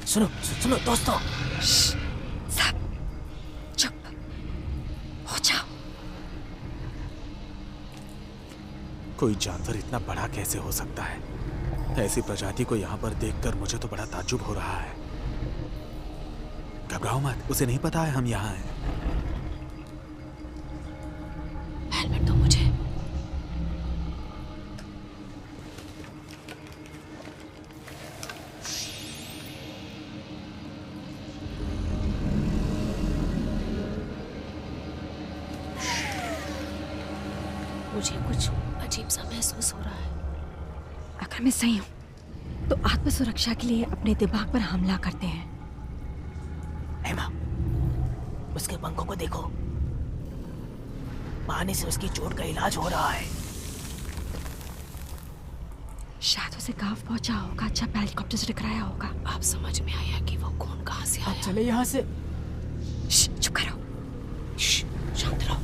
सुनो सुनो दोस्तों, सब चुप हो जाओ। कोई जानवर इतना बड़ा कैसे हो सकता है? ऐसी प्रजाति को यहाँ पर देखकर मुझे तो बड़ा ताज्जुब हो रहा है। घबराओ मत, उसे नहीं पता है हम यहाँ हैं। हेलमेट दो मुझे। मुझे कुछ अजीब सा महसूस हो रहा है। अगर मैं सही हूँ तो आत्मसुरक्षा के लिए अपने दिमाग पर हमला करते हैं। एमा, उसके पंखों को देखो, पानी से उसकी चोट का इलाज हो रहा है। शायद उसे गांव पहुंचा होगा जब हेलीकॉप्टर से टकराया होगा। आप समझ में आया कि वो कौन कहां से आया? चले यहाँ से। चुप करो। शांत रहो।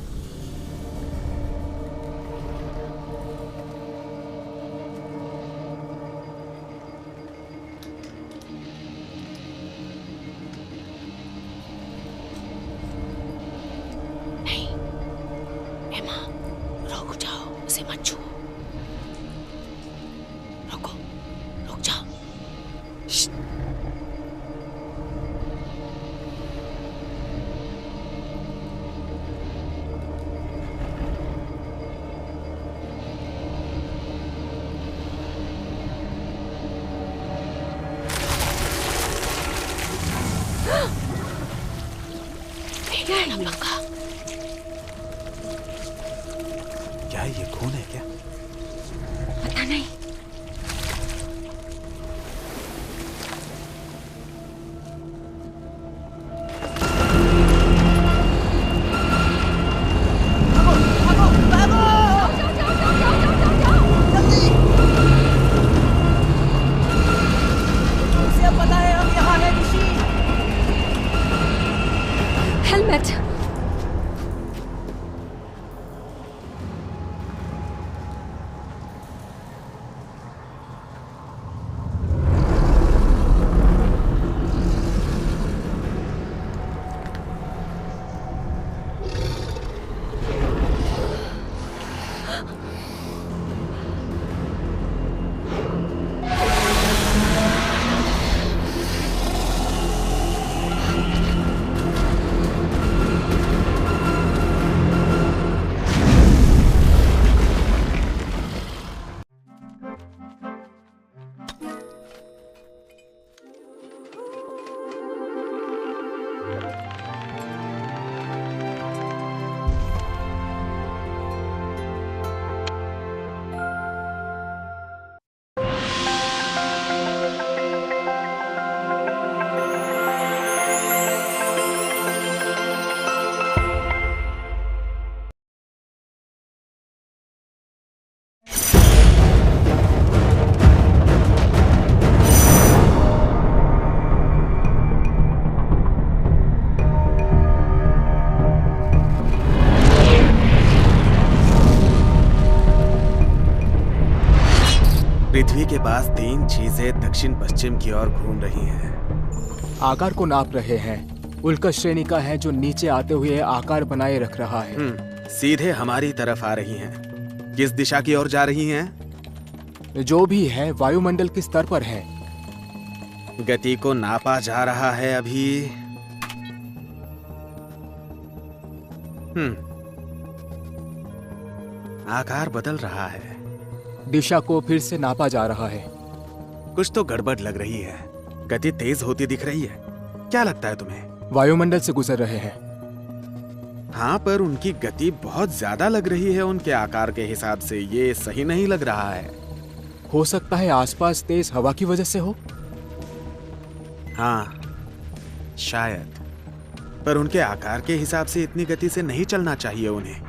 क्या ये खून है क्या? पता नहीं। हेलमेट। पृथ्वी के पास 3 चीजें दक्षिण पश्चिम की ओर घूम रही हैं। आकार को नाप रहे हैं। उल्का श्रेणी का है जो नीचे आते हुए आकार बनाए रख रहा है। सीधे हमारी तरफ आ रही हैं। किस दिशा की ओर जा रही हैं? जो भी है वायुमंडल के स्तर पर है। गति को नापा जा रहा है अभी। आकार बदल रहा है। दिशा को फिर से नापा जा रहा है। कुछ तो गड़बड़ लग रही है। गति तेज होती दिख रही है। क्या लगता है तुम्हें? वायुमंडल से गुजर रहे हैं। हाँ, पर उनकी गति बहुत ज्यादा लग रही है उनके आकार के हिसाब से। ये सही नहीं लग रहा है। हो सकता है आसपास तेज हवा की वजह से हो। हाँ, शायद। पर उनके आकार के हिसाब से इतनी गति से नहीं चलना चाहिए उन्हें।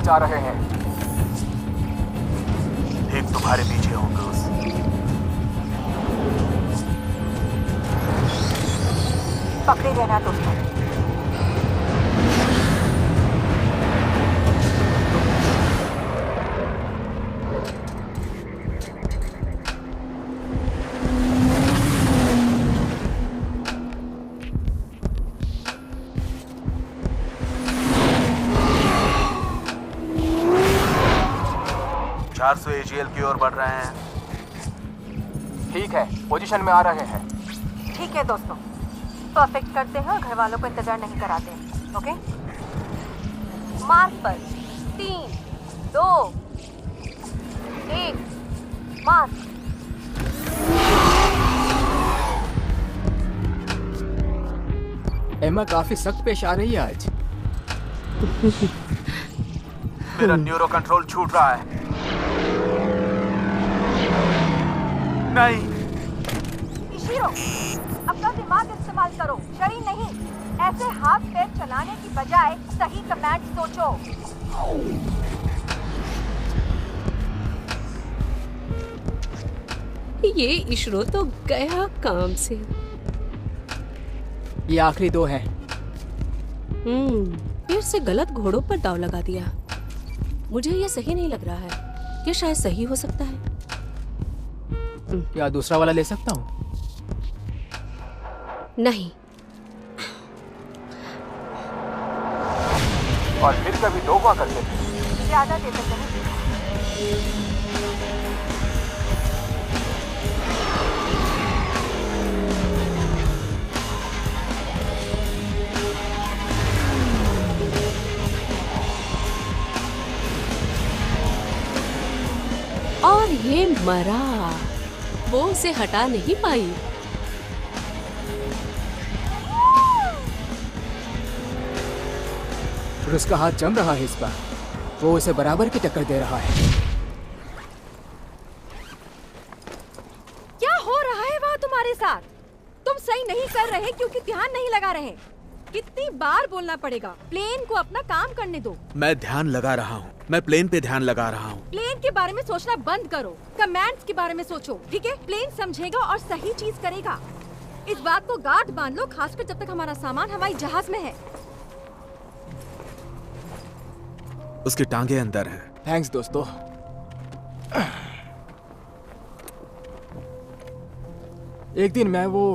तरफ जा रहे हैं। ठीक तुम्हारे पीछे हूँ ब्रूस। पकड़े रहना दोस्तों। AGL की ओर बढ़ रहे हैं। ठीक है, पोजीशन में आ रहे हैं। ठीक है दोस्तों, परफेक्ट करते हैं और घर वालों को इंतजार नहीं कराते हैं। ओके, मार्क पर 3, 2, 1, मार्क। एम्मा काफी सख्त पेश आ रही है आज। मेरा न्यूरो कंट्रोल छूट रहा है। नहीं इशिरो, अपना दिमाग इस्तेमाल करो, शरीर नहीं। ऐसे हाथ पैर चलाने की बजाय सही कमांड सोचो। ये इशरो तो गया काम से। ये आखिरी 2 हैं। फिर से गलत घोड़ों पर दाव लगा दिया। मुझे ये सही नहीं लग रहा है। ये शायद सही हो सकता है। क्या दूसरा वाला ले सकता हूँ? नहीं। और फिर कभी 2 हुआ करते थे। ज्यादा देते थे। और ये मरा, वो उसे हटा नहीं पाई। उसका हाथ जम रहा है इस बार। वो उसे बराबर की टक्कर दे रहा है। क्या हो रहा है वहाँ तुम्हारे साथ? तुम सही नहीं कर रहे क्योंकि ध्यान नहीं लगा रहे। कितनी बार बोलना पड़ेगा? प्लेन को अपना काम करने दो। मैं ध्यान लगा रहा हूँ। मैं प्लेन पे ध्यान लगा रहा हूँ। प्लेन के बारे में सोचना बंद करो, कमांड्स के बारे में सोचो, ठीक है? प्लेन समझेगा और सही चीज करेगा। इस बात को गार्ड बांध लो, खासकर जब तक हमारा सामान हवाई जहाज में है। उसकी टांगे अंदर हैं। थैंक्स दोस्तों। एक दिन मैं वो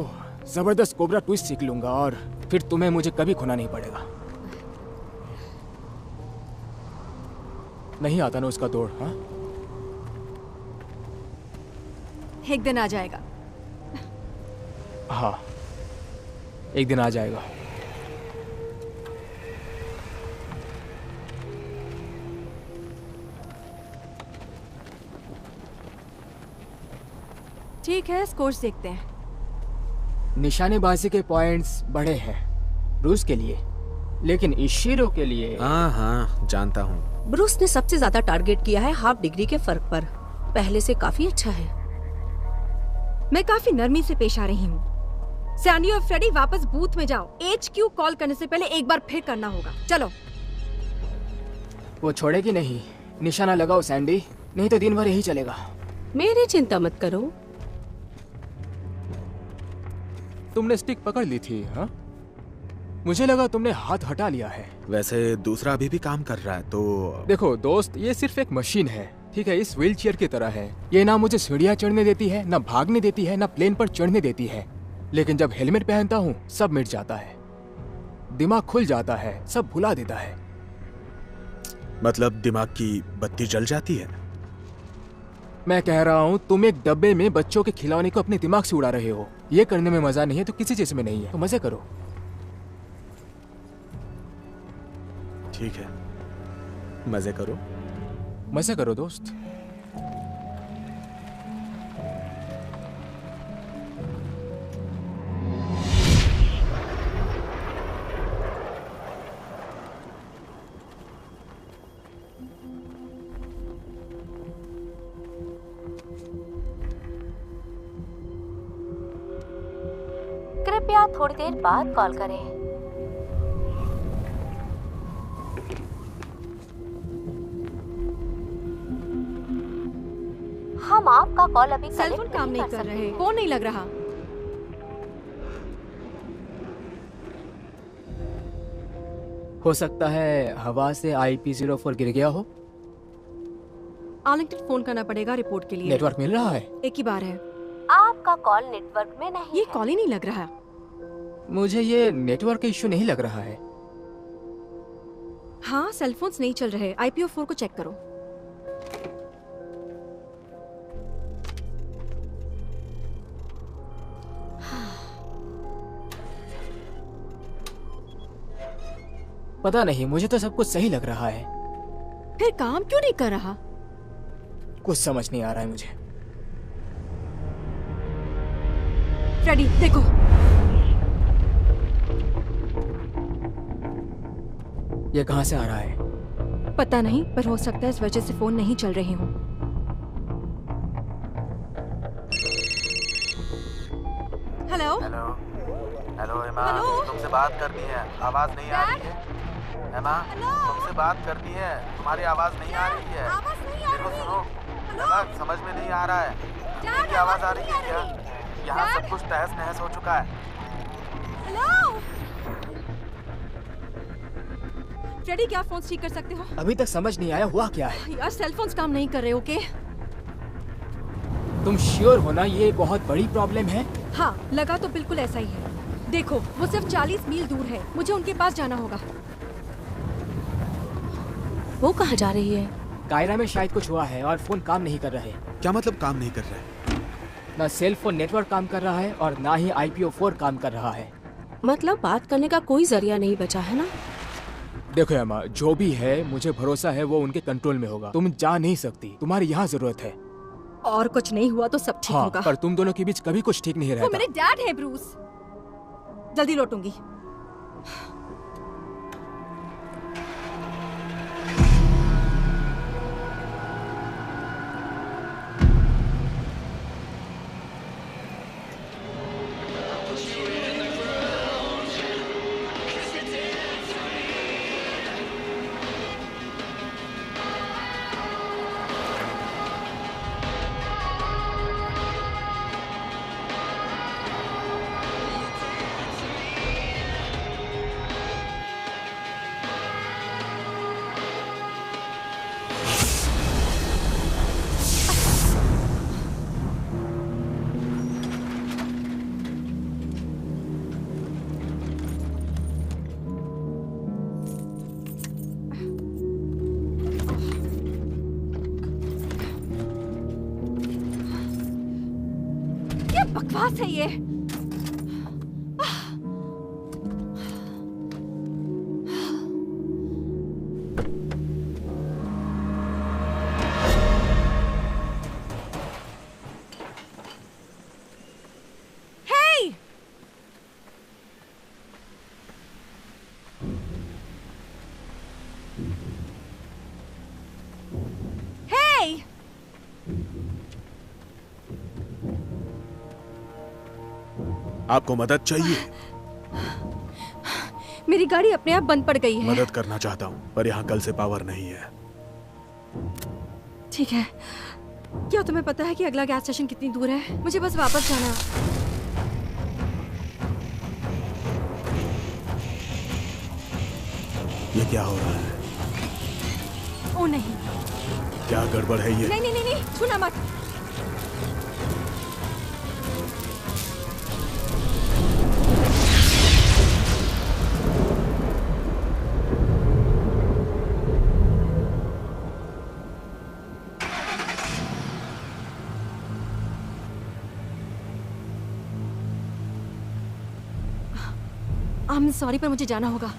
जबरदस्त कोबरा ट्विस्ट सीख लूंगा और फिर तुम्हें मुझे कभी खोना नहीं पड़ेगा। नहीं आता ना उसका दौड़। हाँ, एक दिन आ जाएगा। हाँ, एक दिन आ जाएगा। ठीक है, स्कोर्स देखते हैं। निशानेबाजी के पॉइंट्स बड़े हैं ब्रूस के लिए, लेकिन इशिरो के लिए। हाँ, जानता हूँ। ब्रूस ने सबसे ज्यादा टारगेट किया है हाफ डिग्री के फर्क पर। पहले से काफी अच्छा है। मैं काफी नरमी से पेश आ रही हूँ। सैंडी और फ्रेडी वापस बूथ में जाओ। HQ कॉल करने से पहले एक बार फिर करना होगा। चलो। वो छोड़ेगी नहीं। निशाना लगाओ सैंडी, नहीं तो दिन भर यही चलेगा। मेरी चिंता मत करो। तुमने स्टिक पकड़ ली थी? हाँ, मुझे लगा तुमने हाथ हटा लिया है। वैसे दूसरा अभी भी काम कर रहा है तो। देखो दोस्त, ये सिर्फ एक मशीन है, ठीक है? इस व्हील चेयर की तरह है। ये ना मुझे सीढ़ियाँ चढ़ने देती है, ना भागने देती है, ना प्लेन पर चढ़ने देती है। लेकिन जब हेलमेट पहनता हूँ सब मिट जाता है, दिमाग खुल जाता है, सब भुला देता है। मतलब दिमाग की बत्ती जल जाती है? मैं कह रहा हूँ तुम एक डब्बे में बच्चों के खिलौने को अपने दिमाग से उड़ा रहे हो। ये करने में मजा नहीं है तो किसी चीज में नहीं है, तो मजे करो। ठीक है, मजे करो। मजे करो दोस्त। कृपया थोड़ी देर बाद कॉल करें। हम आपका कॉल अभी सेल फोन connect काम नहीं कर सकते। रहे, फोन नहीं लग रहा। हो सकता है हवा से IP04 गिर गया हो। आर्लिंगटन फोन करना पड़ेगा रिपोर्ट के लिए। नेटवर्क मिल रहा है? एक ही बार है। आपका कॉल नेटवर्क में नहीं ये है। कॉल ही नहीं लग रहा। मुझे ये नेटवर्क इश्यू नहीं लग रहा है। हाँ, सेल फोन्स नहीं चल रहे। IPO4 को चेक करो। पता नहीं, मुझे तो सब कुछ सही लग रहा है। फिर काम क्यों नहीं कर रहा? कुछ समझ नहीं आ रहा है मुझे। फ्रेडी, देखो। ये कहाँ से आ रहा है? पता नहीं, पर हो सकता है इस वजह से फोन नहीं चल रहे हों। हेलो। हेलो हेलो एमा, हेलो? तुमसे बात करनी है, आवाज नहीं आ रही है। एमा, तुमसे बात करनी है, तुम्हारी आवाज नहीं आ रही है। आवाज नहीं आ देखो रही। सुनो, एमा समझ में नहीं आ रहा है। मेरी आवाज आ रही है क्या? यहाँ सब कुछ तहस नहस हो चुका है। हेलो। फ्रेडी, क्या फोन ठीक कर सकते हो? अभी तक समझ नहीं आया हुआ क्या है। यार, सेल फोन्स काम नहीं कर रहे। ओके। तुम श्योर हो ना ये बहुत बड़ी प्रॉब्लम है? हाँ, लगा तो बिल्कुल ऐसा ही है। देखो, वो सिर्फ 40 मील दूर है। मुझे उनके पास जाना होगा। वो कहाँ जा रही है? कायरा में शायद कुछ हुआ है और फोन काम नहीं कर रहे। क्या मतलब काम नहीं कर रहा है? ना सेल फोन नेटवर्क काम कर रहा है और ना ही IPO4 काम कर रहा है। मतलब बात करने का कोई जरिया नहीं बचा है ना? देखो अम्मा, जो भी है मुझे भरोसा है वो उनके कंट्रोल में होगा। तुम जा नहीं सकती, तुम्हारी यहाँ जरूरत है। और कुछ नहीं हुआ तो सब ठीक हाँ, होगा। पर तुम दोनों के बीच कभी कुछ ठीक नहीं वो रहता। मेरे डैड है ब्रूस। जल्दी लौटूंगी। क्या बकवास है ये? Hey! Hey! आपको मदद चाहिए? मेरी गाड़ी अपने आप बंद पड़ गई है। मदद करना चाहता हूँ, पर यहाँ कल से पावर नहीं है। ठीक है। क्या तुम्हें पता है कि अगला गैस स्टेशन कितनी दूर है? मुझे बस वापस जाना है। ये क्या हो रहा है? ओ नहीं, क्या गड़बड़ है ये? नहीं नहीं नहीं नहीं, छूना मत। सॉरी, पर मुझे जाना होगा।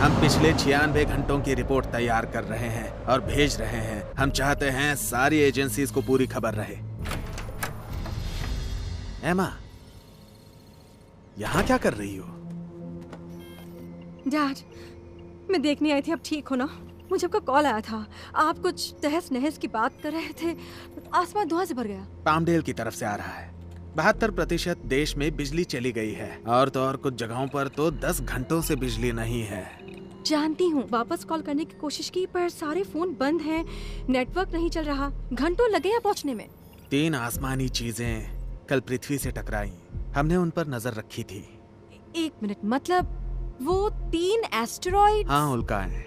हम पिछले 96 घंटों की रिपोर्ट तैयार कर रहे हैं और भेज रहे हैं। हम चाहते हैं सारी एजेंसीज को पूरी खबर रहे। एमा, यहाँ क्या कर रही हो? डैड, मैं देखने आई थी आप ठीक हो ना। मुझे आपका कॉल आया था, आप कुछ तहस नहस की बात कर रहे थे, आसमान धुआं से भर गया। पामडेल की तरफ से आ रहा है। 72% देश में बिजली चली गई है और तो और कुछ जगहों पर तो 10 घंटों से बिजली नहीं है। जानती हूँ, वापस कॉल करने की कोशिश की पर सारे फोन बंद हैं, नेटवर्क नहीं चल रहा, घंटों लगे हैं पहुँचने में। 3 आसमानी चीजें कल पृथ्वी से टकराई, हमने उन पर नजर रखी थी। 1 मिनट, मतलब वो 3 एस्टेरॉइड? हाँ, उल्काएं।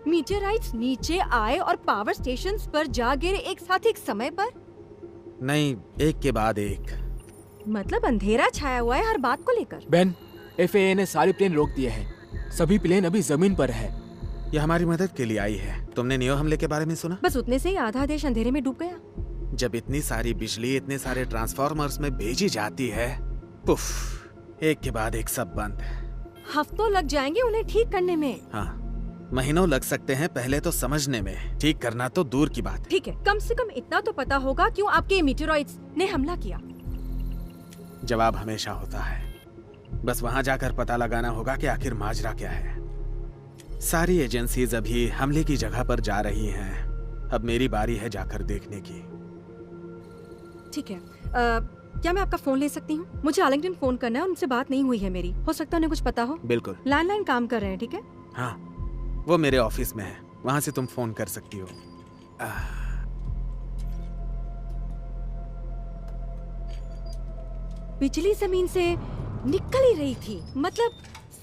मीटियोराइट्स नीचे आए और पावर स्टेशंस पर जा गिरे एक साथ एक समय पर? नहीं, एक के बाद एक। मतलब अंधेरा छाया हुआ है हर बात को लेकर। बेन, FAA ने सारे प्लेन रोक दिए हैं। सभी प्लेन अभी जमीन पर है। ये हमारी मदद के लिए आई है। तुमने नियो हमले के बारे में सुना? बस उतने से ही आधा देश अंधेरे में डूब गया। जब इतनी सारी बिजली इतने सारे ट्रांसफॉर्मर्स में भेजी जाती है, पुफ, एक के बाद एक सब बंद। हफ्तों लग जाएंगे उन्हें ठीक करने में। हाँ, महीनों लग सकते हैं पहले तो समझने में, ठीक करना तो दूर की बात है। ठीक है, कम से कम इतना तो पता होगा क्यों आपके मीटियोराइट्स ने हमला किया। जवाब हमेशा होता है, बस वहां जाकर पता लगाना होगा कि आखिर माजरा क्या है। सारी एजेंसीज अभी हमले की जगह पर जा रही हैं। अब मेरी बारी है जाकर देखने की। ठीक है, क्या मैं आपका फोन ले सकती हूँ? मुझे आर्लिंगटन फोन करना है, उनसे बात नहीं हुई है मेरी। हो सकता है उन्हें कुछ पता हो। बिल्कुल। लैंडलाइन काम कर रहे हैं, ठीक है? हाँ, वो मेरे ऑफिस में है, वहां से तुम फोन कर सकती हो। बिजली जमीन से निकल ही रही थी, मतलब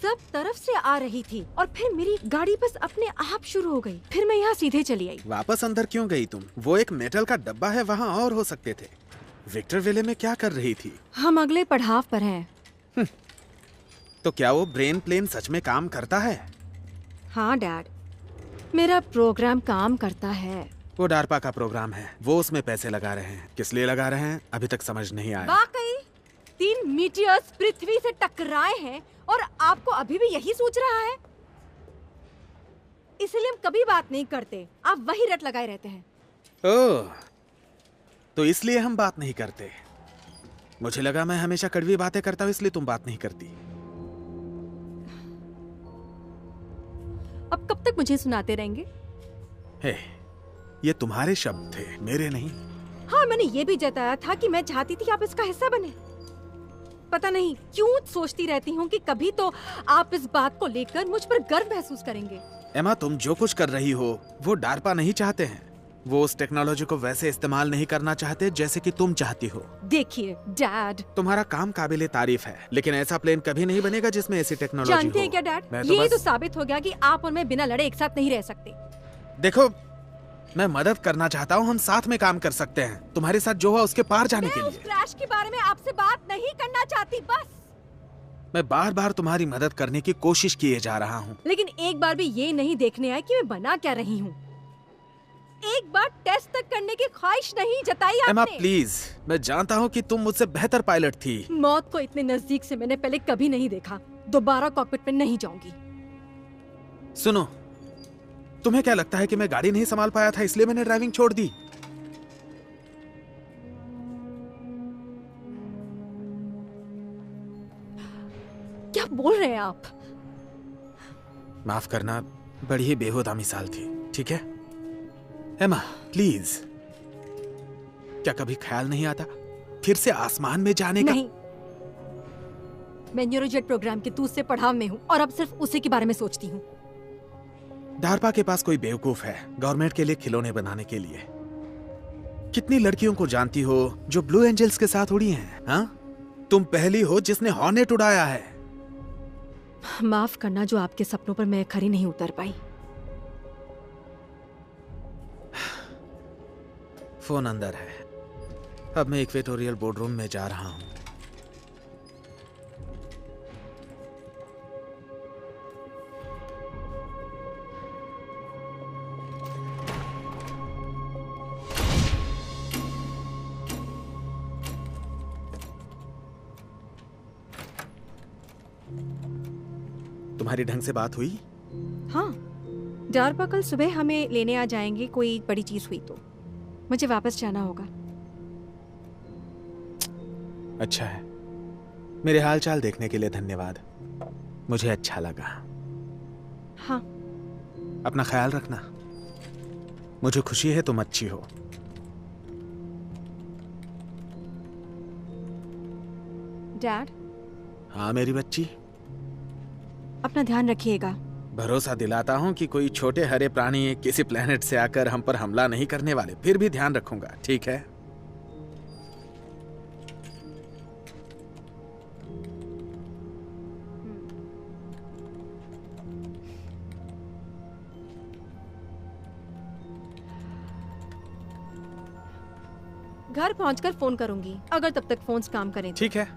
सब तरफ से आ रही थी, और फिर मेरी गाड़ी बस अपने आप शुरू हो गई। फिर मैं यहाँ सीधे चली आई। वापस अंदर क्यों गई तुम? वो एक मेटल का डब्बा है, वहाँ और हो सकते थे। विक्टर विले में क्या कर रही थी? हम अगले पड़ाव पर हैं। तो क्या वो ब्रेन प्लेन सच में काम करता है? हाँ डैड, मेरा प्रोग्राम काम करता है। वो डार्पा का प्रोग्राम है, वो उसमें पैसे लगा रहे हैं। किस लिए लगा रहे हैं अभी तक समझ नहीं आया। वाकई 3 मीटियर्स पृथ्वी से टकराए हैं और आपको अभी भी यही सोच रहा है? इसलिए हम कभी बात नहीं करते, आप वही रट लगाए रहते हैं। ओह, तो इसलिए हम बात नहीं करते। मुझे लगा मैं हमेशा कड़वी बातें करता हूँ इसलिए तुम बात नहीं करती। अब कब तक मुझे सुनाते रहेंगे? हे, ये तुम्हारे शब्द थे, मेरे नहीं। हाँ, मैंने ये भी जताया था कि मैं चाहती थी आप इसका हिस्सा बने। पता नहीं क्यों सोचती रहती हूँ कि कभी तो आप इस बात को लेकर मुझ पर गर्व महसूस करेंगे। एमा, तुम जो कुछ कर रही हो वो डार्पा नहीं चाहते हैं। वो उस टेक्नोलॉजी को वैसे इस्तेमाल नहीं करना चाहते जैसे कि तुम चाहती हो। देखिए डैड, तुम्हारा काम काबिले तारीफ है, लेकिन ऐसा प्लेन कभी नहीं बनेगा जिसमें ऐसी टेक्नोलॉजी हो। जानते हैं क्या डैड, मैं तो ये बस- तो साबित हो गया कि आप और मैं बिना लड़े एक साथ नहीं रह सकते। देखो, मैं मदद करना चाहता हूँ, हम साथ में काम कर सकते हैं, तुम्हारे साथ जो हुआ उसके पार जाने के मैं उस लिए। क्रैश के बारे में आपसे बात नहीं करना चाहती, बस। मैं बार बार तुम्हारी मदद करने की कोशिश किए जा रहा हूँ। लेकिन एक बार भी ये नहीं देखने आया कि मैं बना क्या रही हूँ। एक बार टेस्ट तक करने की ख्वाहिश नहीं जताई एमा आपने। प्लीज, मैं जानता हूँ कि तुम मुझसे बेहतर पायलट थी। मौत को इतने नजदीक से मैंने पहले कभी नहीं देखा। दोबारा कॉकपिट में नहीं जाऊंगी। सुनो, तुम्हें क्या लगता है कि मैं गाड़ी नहीं संभाल पाया था इसलिए मैंने ड्राइविंग छोड़ दी? क्या बोल रहे हैं आप? माफ करना, बड़ी ही बेहुदा मिसाल थी, ठीक है? एमा प्लीज, क्या कभी ख्याल नहीं आता फिर से आसमान में जाने का? नहीं, मैं न्यूरोजेट प्रोग्राम के दूसरे पड़ाव में हूँ और अब सिर्फ उसी के बारे में सोचती हूँ। डार्पा के पास कोई बेवकूफ है गवर्नमेंट के लिए खिलौने बनाने के लिए। कितनी लड़कियों को जानती हो जो ब्लू एंजल्स के साथ उड़ी हैं? हाँ, तुम पहली हो जिसने हॉर्नेट उड़ाया है। माफ करना, जो आपके सपनों पर मैं खरी नहीं उतर पाई। फोन अंदर है, अब मैं इक्वेटोरियल बोर्डरूम में जा रहा हूँ। तुम्हारी ढंग से बात हुई? हाँ, जारपा कल सुबह हमें लेने आ जाएंगे, कोई बड़ी चीज हुई तो। मुझे वापस जाना होगा। अच्छा है। मेरे हाल चाल देखने के लिए धन्यवाद। मुझे अच्छा लगा। हाँ। अपना ख्याल रखना। मुझे खुशी है तुम अच्छी हो। डैड। हाँ मेरी बच्ची। अपना ध्यान रखिएगा। भरोसा दिलाता हूँ कि कोई छोटे हरे प्राणी किसी प्लेनेट से आकर हम पर हमला नहीं करने वाले। फिर भी ध्यान रखूंगा, ठीक है? घर पहुंचकर फोन करूंगी, अगर तब तक फोन्स काम करें तो। ठीक है।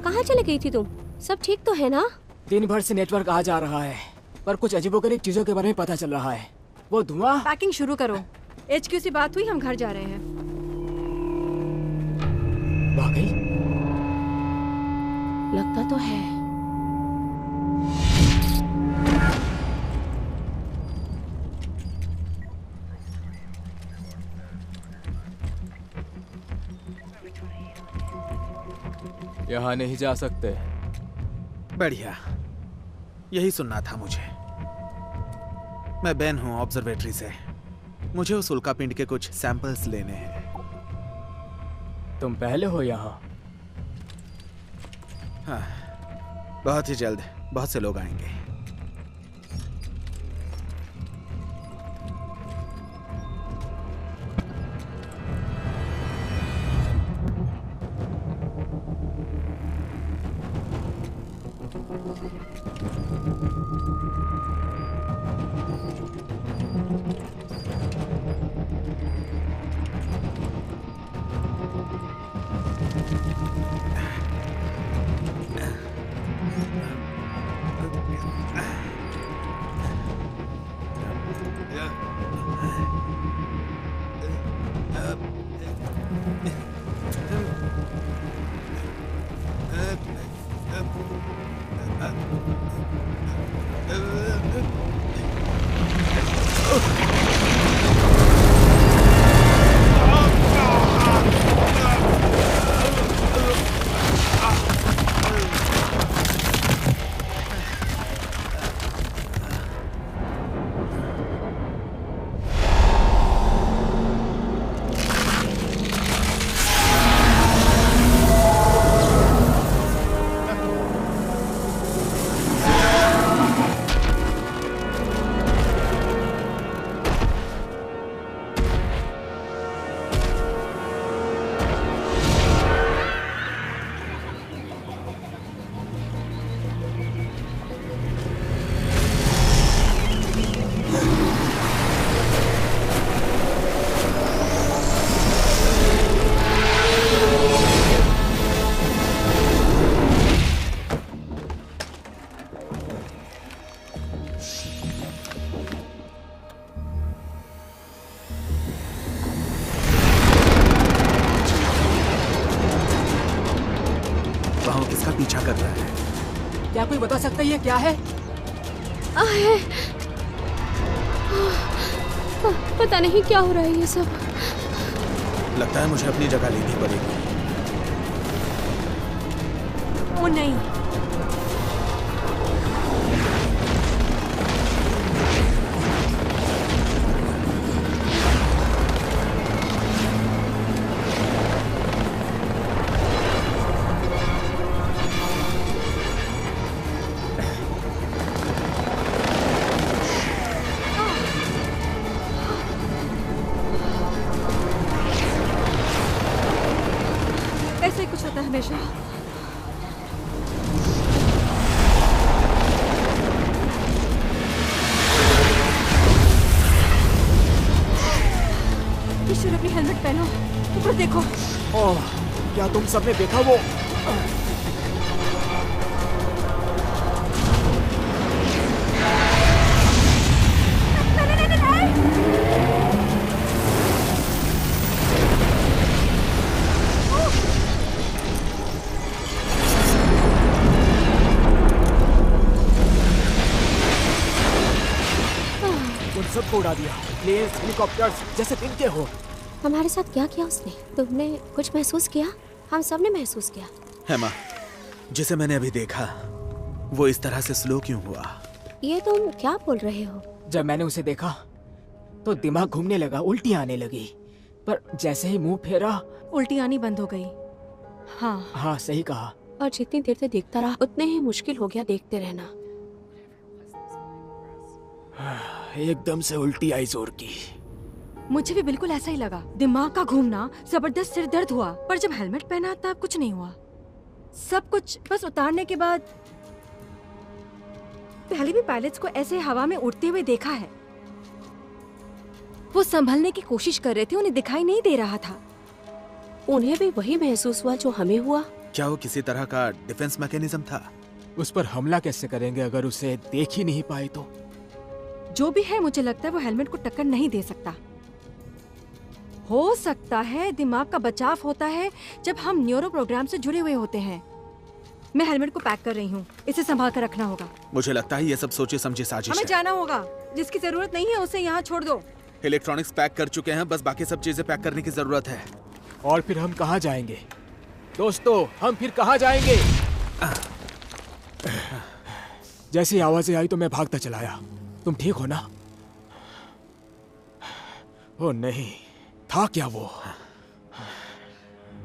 कहाँ चले गई थी तुम? सब ठीक तो है ना? दिन भर से नेटवर्क आ जा रहा है, पर कुछ अजीबोगरीब चीजों के बारे में पता चल रहा है। वो धुआं। पैकिंग शुरू करो। HQ से बात हुई, हम घर जा रहे हैं। वाकई? लगता तो है। यहाँ नहीं जा सकते। बढ़िया, यही सुनना था मुझे। मैं बेन हूँ ऑब्जर्वेटरी से। मुझे उस उल्का पिंड के कुछ सैंपल्स लेने हैं। तुम पहले हो यहाँ? हाँ, बहुत ही जल्द बहुत से लोग आएंगे। पीछा कर रहा है। क्या कोई बता सकता है ये क्या है? पता नहीं क्या हो रहा है ये सब। लगता है मुझे अपनी जगह लेनी पड़ेगी। ओ नहीं, ऐसे ही कुछ होता है हमेशा। हेलमेट पहनो, ऊपर देखो। ओह, क्या तुम सबने देखा वो? उन सबको उड़ा दिया। प्लेन्स, हेलीकॉप्टर्स जैसे दिन के हो। हमारे साथ क्या किया उसने? तुमने कुछ महसूस किया? हम सब ने महसूस किया। हेमा, जिसे मैंने अभी देखा वो इस तरह से स्लो क्यों हुआ? ये तुम क्या बोल रहे हो? जब मैंने उसे देखा तो दिमाग घूमने लगा, उल्टियां आने लगी। पर जैसे ही मुंह फेरा, उल्टी आनी बंद हो गई। हाँ, हाँ सही कहा। और जितनी देर से देखता रहा उतने ही मुश्किल हो गया देखते रहना। एकदम से उल्टी आई जोर की। मुझे भी बिल्कुल ऐसा ही लगा। दिमाग का घूमना, जबरदस्त सिर दर्द हुआ। पर जब हेलमेट पहना तब कुछ नहीं हुआ। सब कुछ बस उतारने के बाद। पहले भी पायलट्स को ऐसे हवा में उड़ते हुए देखा है। वो संभलने की कोशिश कर रहे थे, उन्हें दिखाई नहीं दे रहा था। उन्हें भी वही महसूस हुआ जो हमें हुआ। क्या वो किसी तरह का डिफेंस मैकेनिज्म था? उस पर हमला कैसे करेंगे अगर उसे देख ही नहीं पाए तो? जो भी है, मुझे लगता है वो हेलमेट को टक्कर नहीं दे सकता। हो सकता है दिमाग का बचाव होता है जब हम न्यूरो प्रोग्राम से जुड़े हुए होते हैं। मैं हेलमेट को पैक कर रही हूँ, इसे संभाल कर रखना होगा। मुझे लगता है ये सब सोचे समझे साजिश हमें है। जाना होगा। जिसकी जरूरत नहीं है उसे यहाँ छोड़ दो। इलेक्ट्रॉनिक्स पैक कर चुके हैं, बस बाकी सब चीजें पैक करने की जरूरत है। और फिर हम कहाँ जाएंगे दोस्तों? हम फिर कहाँ जाएंगे? जैसी आवाजें आई तो मैं भागता चला आया। तुम ठीक हो ना? ओ नहीं, था क्या वो?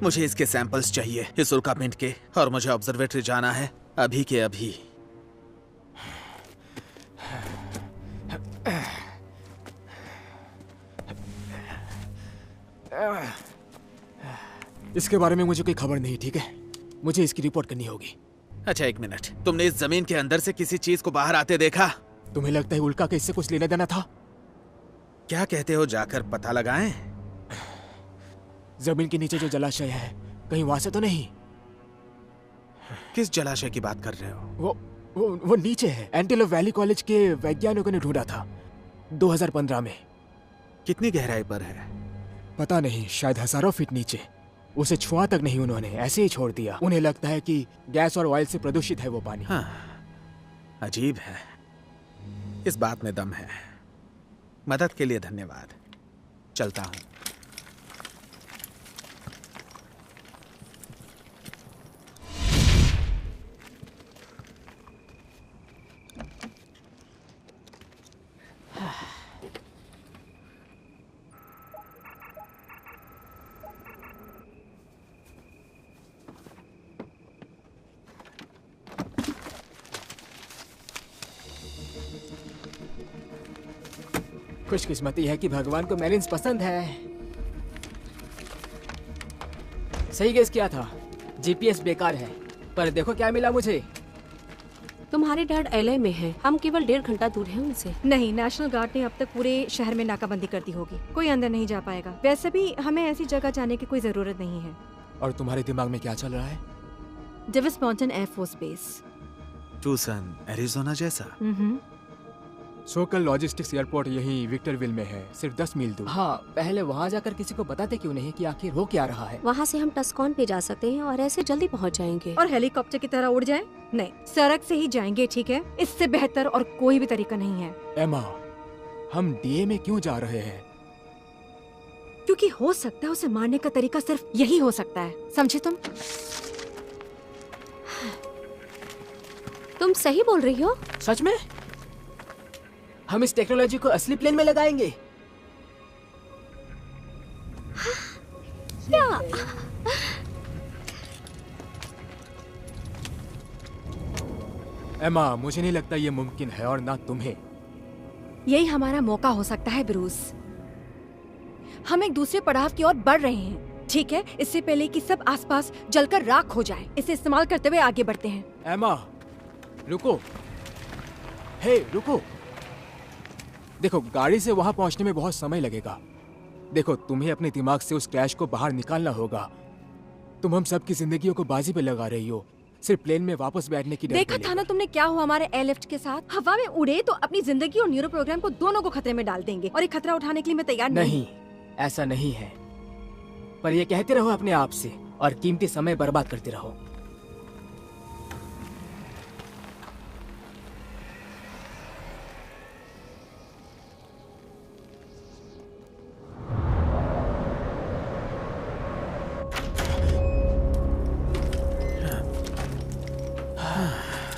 मुझे इसके सैंपल्स चाहिए, इस उल्कापिंड के, और मुझे ऑब्जर्वेटरी जाना है अभी के अभी। इसके बारे में मुझे कोई खबर नहीं, ठीक है? मुझे इसकी रिपोर्ट करनी होगी। अच्छा एक मिनट, तुमने इस जमीन के अंदर से किसी चीज को बाहर आते देखा? तुम्हें लगता है उल्का का इससे कुछ लेना देना था? क्या कहते हो, जाकर पता लगाएं? जमीन के नीचे जो जलाशय है, कहीं वहां से तो नहीं? किस जलाशय की बात कर रहे हो? वो नीचे है। एंटीलोप वैली कॉलेज के वैज्ञानिकों ने ढूंढा था 2015 में। कितनी गहराई पर है? पता नहीं, शायद हजारों फीट नीचे। उसे छुआ तक नहीं उन्होंने, ऐसे ही छोड़ दिया। उन्हें लगता है कि गैस और ऑयल से प्रदूषित है वो पानी। हाँ, अजीब है। इस बात में दम है। मदद के लिए धन्यवाद। चलता हूं। खुशकिस्मती है कि भगवान को मैरिन्स पसंद है। सही गेस किया था। जीपीएस बेकार है, पर देखो क्या मिला मुझे। तुम्हारे डैड एलए में हैं। हम केवल 1.5 घंटा दूर हैं उनसे। नहीं, नेशनल गार्ड ने अब तक पूरे शहर में नाकाबंदी कर दी होगी। कोई अंदर नहीं जा पाएगा। वैसे भी हमें ऐसी जगह जाने की कोई जरूरत नहीं है। और तुम्हारे दिमाग में क्या चल रहा है? Davis mountain air force base. Tuition, Arizona जैसा? सोकल लॉजिस्टिक्स एयरपोर्ट यही विक्टरविल में है, सिर्फ 10 मील दूर। हाँ, पहले वहाँ जाकर किसी को बताते क्यों नहीं कि आखिर हो क्या रहा है? वहाँ से हम टस्कॉन पे जा सकते हैं और ऐसे जल्दी पहुँच जाएंगे। और हेलीकॉप्टर की तरह उड़ जाए? नहीं, सड़क से ही जाएंगे, ठीक है? इससे बेहतर और कोई भी तरीका नहीं है। एमा, हम डीए में क्यों जा रहे हैं? क्योंकि हो सकता है उसे मारने का तरीका सिर्फ यही हो सकता है। समझे तुम? तुम सही बोल रही हो। सच में? हम इस टेक्नोलॉजी को असली प्लेन में लगाएंगे। क्या? एमा, मुझे नहीं लगता ये मुमकिन है, और ना तुम्हें। यही हमारा मौका हो सकता है ब्रूस। हम एक दूसरे पड़ाव की ओर बढ़ रहे हैं, ठीक है? इससे पहले कि सब आसपास जलकर राख हो जाए, इसे इस्तेमाल करते हुए आगे बढ़ते हैं। एमा, रुको। हे, रुको। देखो, गाड़ी से वहां पहुंचने में बहुत समय लगेगा। देखो, तुम्हें अपने दिमाग से उस क्रैश को बाहर निकालना होगा। तुम हम सबकी जिंदगियों को बाजी पे लगा रही हो, सिर्फ प्लेन में वापस बैठने की डर देखा के था लिए। ना तुमने क्या हुआ हमारे एयरलिफ्ट के साथ। हवा में उड़े तो अपनी जिंदगी और न्यूरो प्रोग्राम को दोनों को खतरे में डाल देंगे, और ये खतरा उठाने के लिए मैं तैयार नहीं, ऐसा नहीं है। पर ये कहते रहो अपने आप से और कीमती समय बर्बाद करते रहो।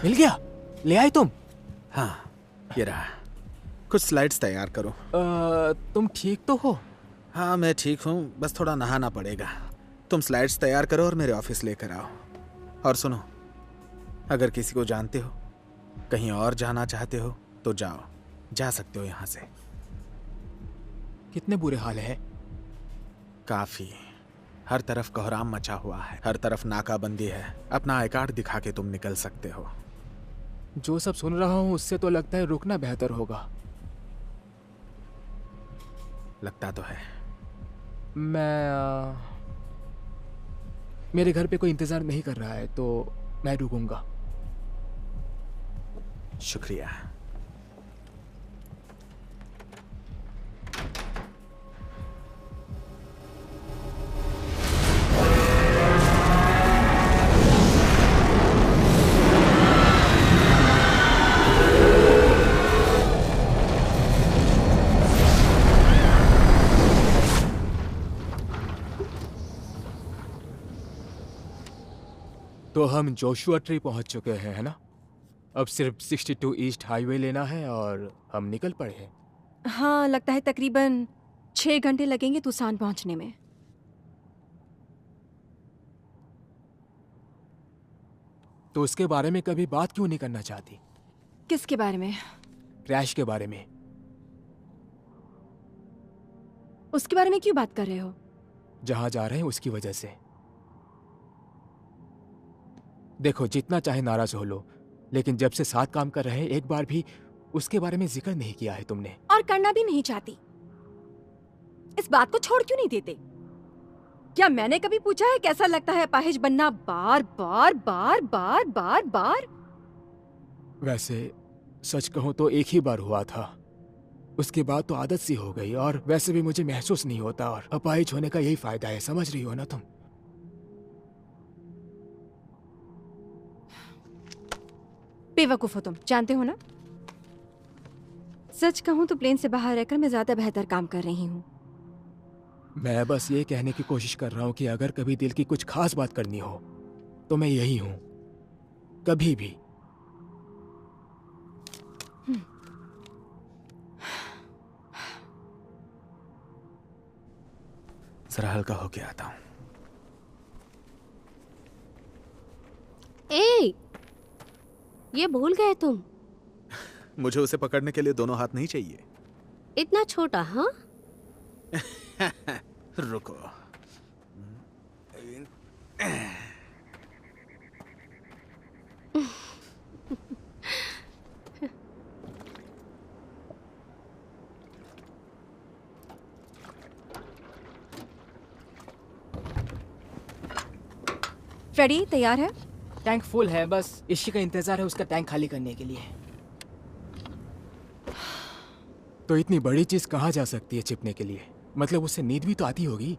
मिल गया? ले आए तुम? हाँ, ये रहा। कुछ स्लाइड्स तैयार करो। तुम ठीक तो हो? हाँ, मैं ठीक हूँ, बस थोड़ा नहाना पड़ेगा। तुम स्लाइड्स तैयार करो और मेरे ऑफिस लेकर आओ। और सुनो, अगर किसी को जानते हो, कहीं और जाना चाहते हो तो जाओ, जा सकते हो यहाँ से। कितने बुरे हाल है? काफी। हर तरफ कोहराम मचा हुआ है, हर तरफ नाकाबंदी है। अपना आई कार्ड दिखा के तुम निकल सकते हो। जो सब सुन रहा हूँ उससे तो लगता है रुकना बेहतर होगा। लगता तो है। मेरे घर पे कोई इंतजार नहीं कर रहा है, तो मैं रुकूंगा। शुक्रिया। तो हम जोशुआ ट्री पहुंच चुके हैं, है ना? अब सिर्फ 62 ईस्ट हाईवे लेना है और हम निकल पड़े हैं। हाँ, लगता है तकरीबन 6 घंटे लगेंगे तुसान पहुंचने में। तो उसके बारे में कभी बात क्यों नहीं करना चाहती? किसके बारे में? क्रैश के बारे में। उसके बारे में क्यों बात कर रहे हो? जहां जा रहे हैं उसकी वजह से। देखो, जितना चाहे नाराज हो लो, लेकिन जब से साथ काम कर रहे हैं एक बार भी उसके बारे में जिक्र नहीं किया है तुमने। और करना भी नहीं चाहती। इस बात को छोड़ क्यों नहीं देते? क्या मैंने कभी पूछा है कैसा लगता है अपाहिज बनना बार बार बार बार बार बार? वैसे सच कहूं तो एक ही बार हुआ था, उसके बाद तो आदत सी हो गई, और वैसे भी मुझे महसूस नहीं होता, और अपाहिज होने का यही फायदा है, समझ रही हो ना तुम? बेवकूफ हो तुम, जानते हो ना। सच कहूं तो प्लेन से बाहर रहकर मैं ज्यादा बेहतर काम कर रही हूँ। मैं बस ये कहने की कोशिश कर रहा हूं कि अगर कभी दिल की कुछ खास बात करनी हो तो मैं यही हूं, कभी भी। जरा हल्का होके आता हूँ। ए, ये भूल गए तुम? मुझे उसे पकड़ने के लिए दोनों हाथ नहीं चाहिए। इतना छोटा? हाँ, रुको। फ्रेडी तैयार है? टैंक फुल है, बस इसी का इंतजार है उसका टैंक खाली करने के लिए। तो इतनी बड़ी चीज कहाँ जा सकती है छिपने के लिए? मतलब उससे नींद भी तो आती होगी।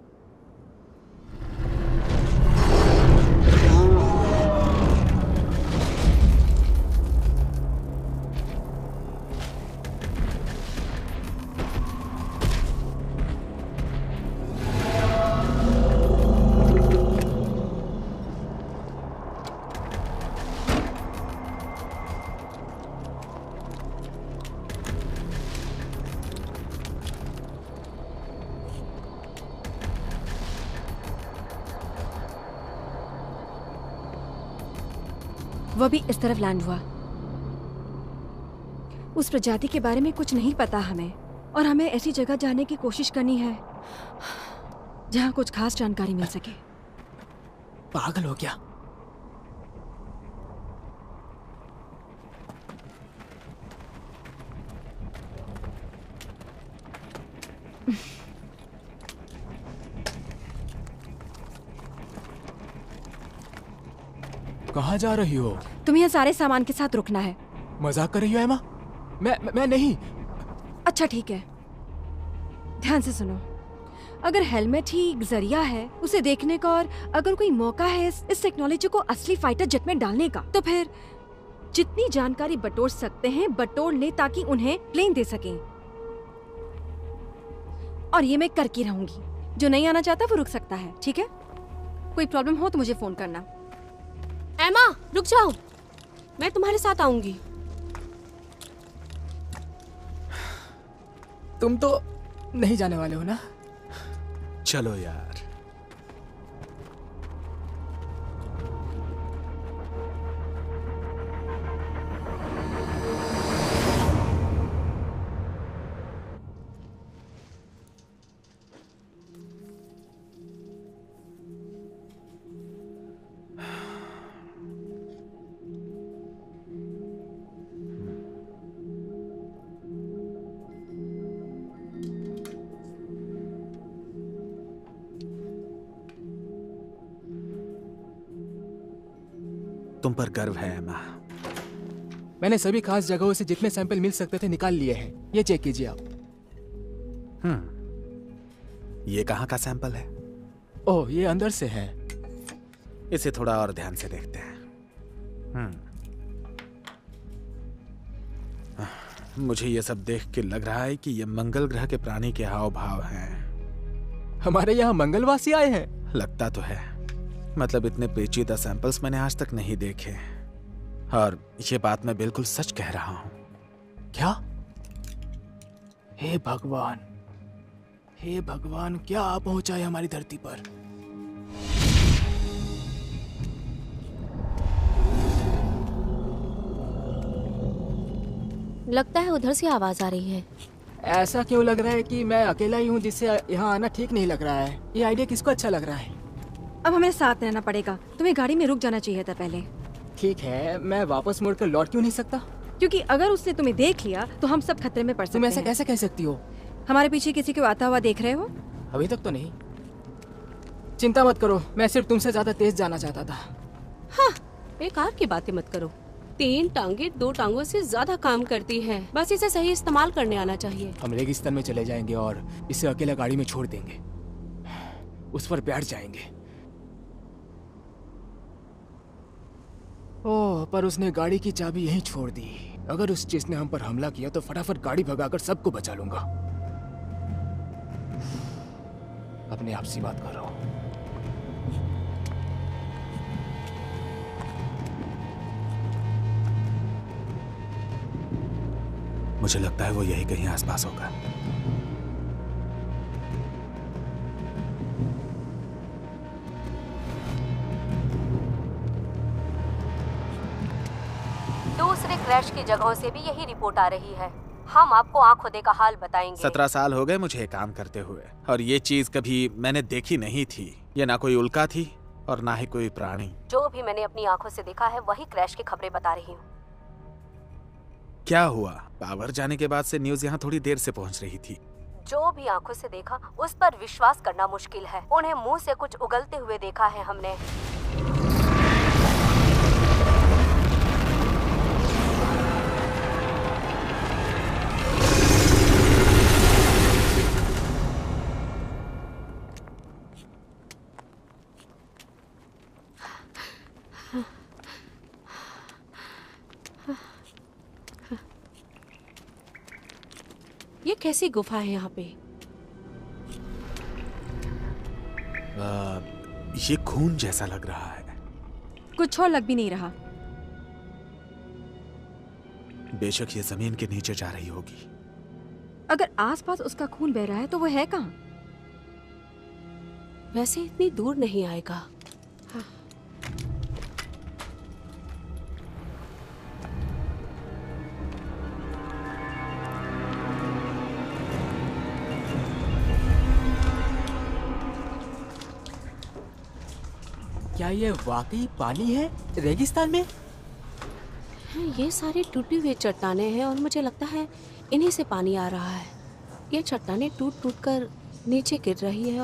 वो भी इस तरफ लैंड हुआ। उस प्रजाति के बारे में कुछ नहीं पता हमें, और हमें ऐसी जगह जाने की कोशिश करनी है जहां कुछ खास जानकारी मिल सके। पागल हो क्या? कहाँ जा रही हो? तुम्हें यहाँ सारे सामान के साथ रुकना है। मजाक कर रही हो एमा? मैं नहीं। अच्छा ठीक है, ध्यान से सुनो। अगर हेलमेट ही एक जरिया है उसे देखने का, और अगर कोई मौका है इस टेक्नोलॉजी को असली फाइटर जेट में डालने का, तो फिर जितनी जानकारी बटोर सकते हैं बटोर ले, ताकि उन्हें प्लेन दे सकें। और ये मैं करके रहूंगी। जो नहीं आना चाहता वो रुक सकता है, ठीक है? कोई प्रॉब्लम हो तो मुझे फोन करना। एमा रुक जाओ, मैं तुम्हारे साथ आऊंगी। तुम तो नहीं जाने वाले हो ना? चलो यार। तुम पर गर्व है एमा। मैंने सभी खास जगहों से जितने सैंपल मिल सकते थे निकाल लिए हैं। ये चेक कीजिए आप। ये कहाँ का सैंपल है? ओह, ये अंदर से है। इसे थोड़ा और ध्यान से देखते हैं। मुझे ये सब देख के लग रहा है कि ये मंगल ग्रह के प्राणी के हाव भाव हैं। हमारे यहाँ मंगलवासी आए हैं। लगता तो है, मतलब इतने पेचीदा सैंपल्स मैंने आज तक नहीं देखे। और ये बात मैं बिल्कुल सच कह रहा हूं। क्या? हे भगवान, हे भगवान, क्या आ पहुंचा है हमारी धरती पर? लगता है उधर से आवाज आ रही है। ऐसा क्यों लग रहा है कि मैं अकेला ही हूँ जिससे यहाँ आना ठीक नहीं लग रहा है? ये आइडिया किसको अच्छा लग रहा है? अब हमें साथ रहना पड़ेगा। तुम्हें गाड़ी में रुक जाना चाहिए था पहले। ठीक है, मैं वापस मुड़कर लौट क्यों नहीं सकता? क्योंकि अगर उसने तुम्हें देख लिया तो हम सब खतरे में पड़ सकते तुम ऐसा हैं। कैसे कह सकती हो? हमारे पीछे किसी को आता हुआ देख रहे हो? अभी तक तो नहीं। चिंता मत करो, मैं सिर्फ तुमसे ज्यादा तेज जाना चाहता था। हाँ, बेकार की बातें मत करो। 3 टांगे 2 टांगों से ज्यादा काम करती है। बस इसे सही इस्तेमाल करने आना चाहिए। हम रेगिस्तान में चले जाएंगे और इसे अकेला गाड़ी में छोड़ देंगे। उस पर बैठ जाएंगे। ओह, पर उसने गाड़ी की चाबी यहीं छोड़ दी। अगर उस चीज ने हम पर हमला किया तो फटाफट गाड़ी भगाकर सबको बचा लूंगा। अपने आप से बात कर रहा हूं। मुझे लगता है वो यही कहीं आसपास होगा। दूसरे क्रैश की जगहों से भी यही रिपोर्ट आ रही है। हम आपको आंखों देखा हाल बताएंगे। 17 साल हो गए मुझे काम करते हुए, और ये चीज कभी मैंने देखी नहीं थी। ये ना कोई उल्का थी और ना ही कोई प्राणी। जो भी मैंने अपनी आंखों से देखा है वही क्रैश की खबरें बता रही हूँ। क्या हुआ? पावर जाने के बाद से न्यूज यहाँ थोड़ी देर से पहुँच रही थी। जो भी आंखों से देखा उस पर विश्वास करना मुश्किल है। उन्हें मुंह से कुछ उगलते हुए देखा है हमने। ये कैसी गुफा है यहाँ पे? ये खून जैसा लग रहा है। कुछ और लग भी नहीं रहा। बेशक ये जमीन के नीचे जा रही होगी। अगर आसपास उसका खून बह रहा है तो वो है कहाँ? वैसे इतनी दूर नहीं आएगा। क्या ये वाकई पानी है रेगिस्तान में? ये सारी टूटी हुई चट्टानें हैं और मुझे लगता है इन्हीं से पानी आ रहा है। ये चट्टानें टूट टूट कर नीचे गिर रही है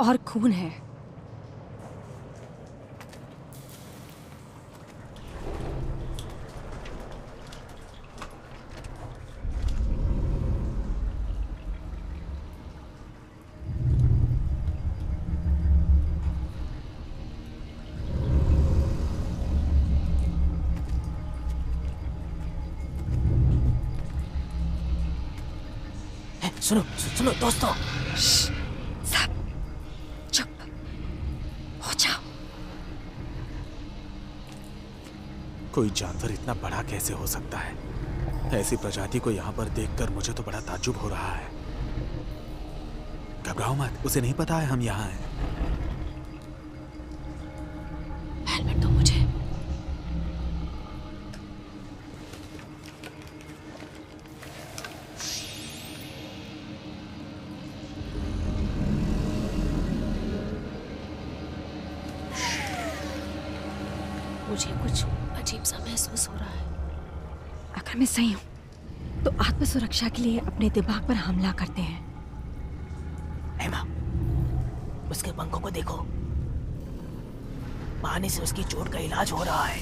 और खून है। सुनो सुनो दोस्तों, सब चुप हो जाओ। कोई जानवर इतना बड़ा कैसे हो सकता है? ऐसी प्रजाति को यहाँ पर देखकर मुझे तो बड़ा ताज्जुब हो रहा है। घबराओ मत, उसे नहीं पता है हम यहाँ हैं। हेलमेट दो मुझे। मुझे कुछ अजीब सा महसूस हो रहा है। अगर मैं सही हूँ तो आत्मसुरक्षा के लिए अपने दिमाग पर हमला करते हैं। एमा, उसके पंखों को देखो, पानी से उसकी चोट का इलाज हो रहा है।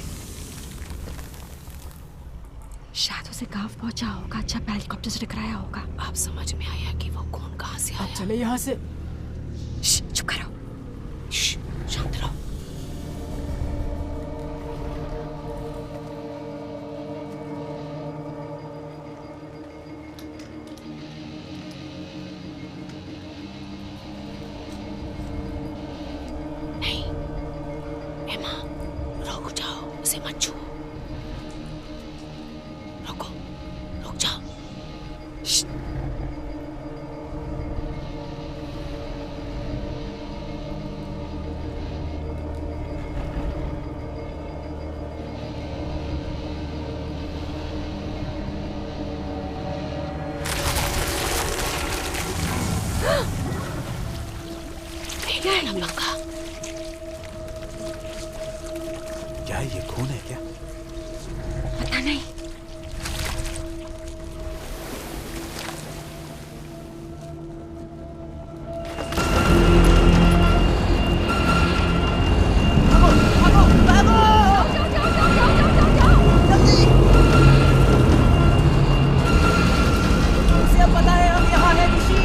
शायद उसे गांव पहुंचा होगा जब हेलीकॉप्टर से टकराया होगा। आप समझ में आया कि वो खून कहाँ से आया? चले यहाँ से। चुप करो। शांत रहो। नहीं, एमा, रुक जाओ, उसे मत छुओ। रुको, रुक जाओ। क्या है ये? पंखा। क्या ये खून है क्या? पता नहीं। उसे अब पता है हम यहाँ हैं, ऋषि।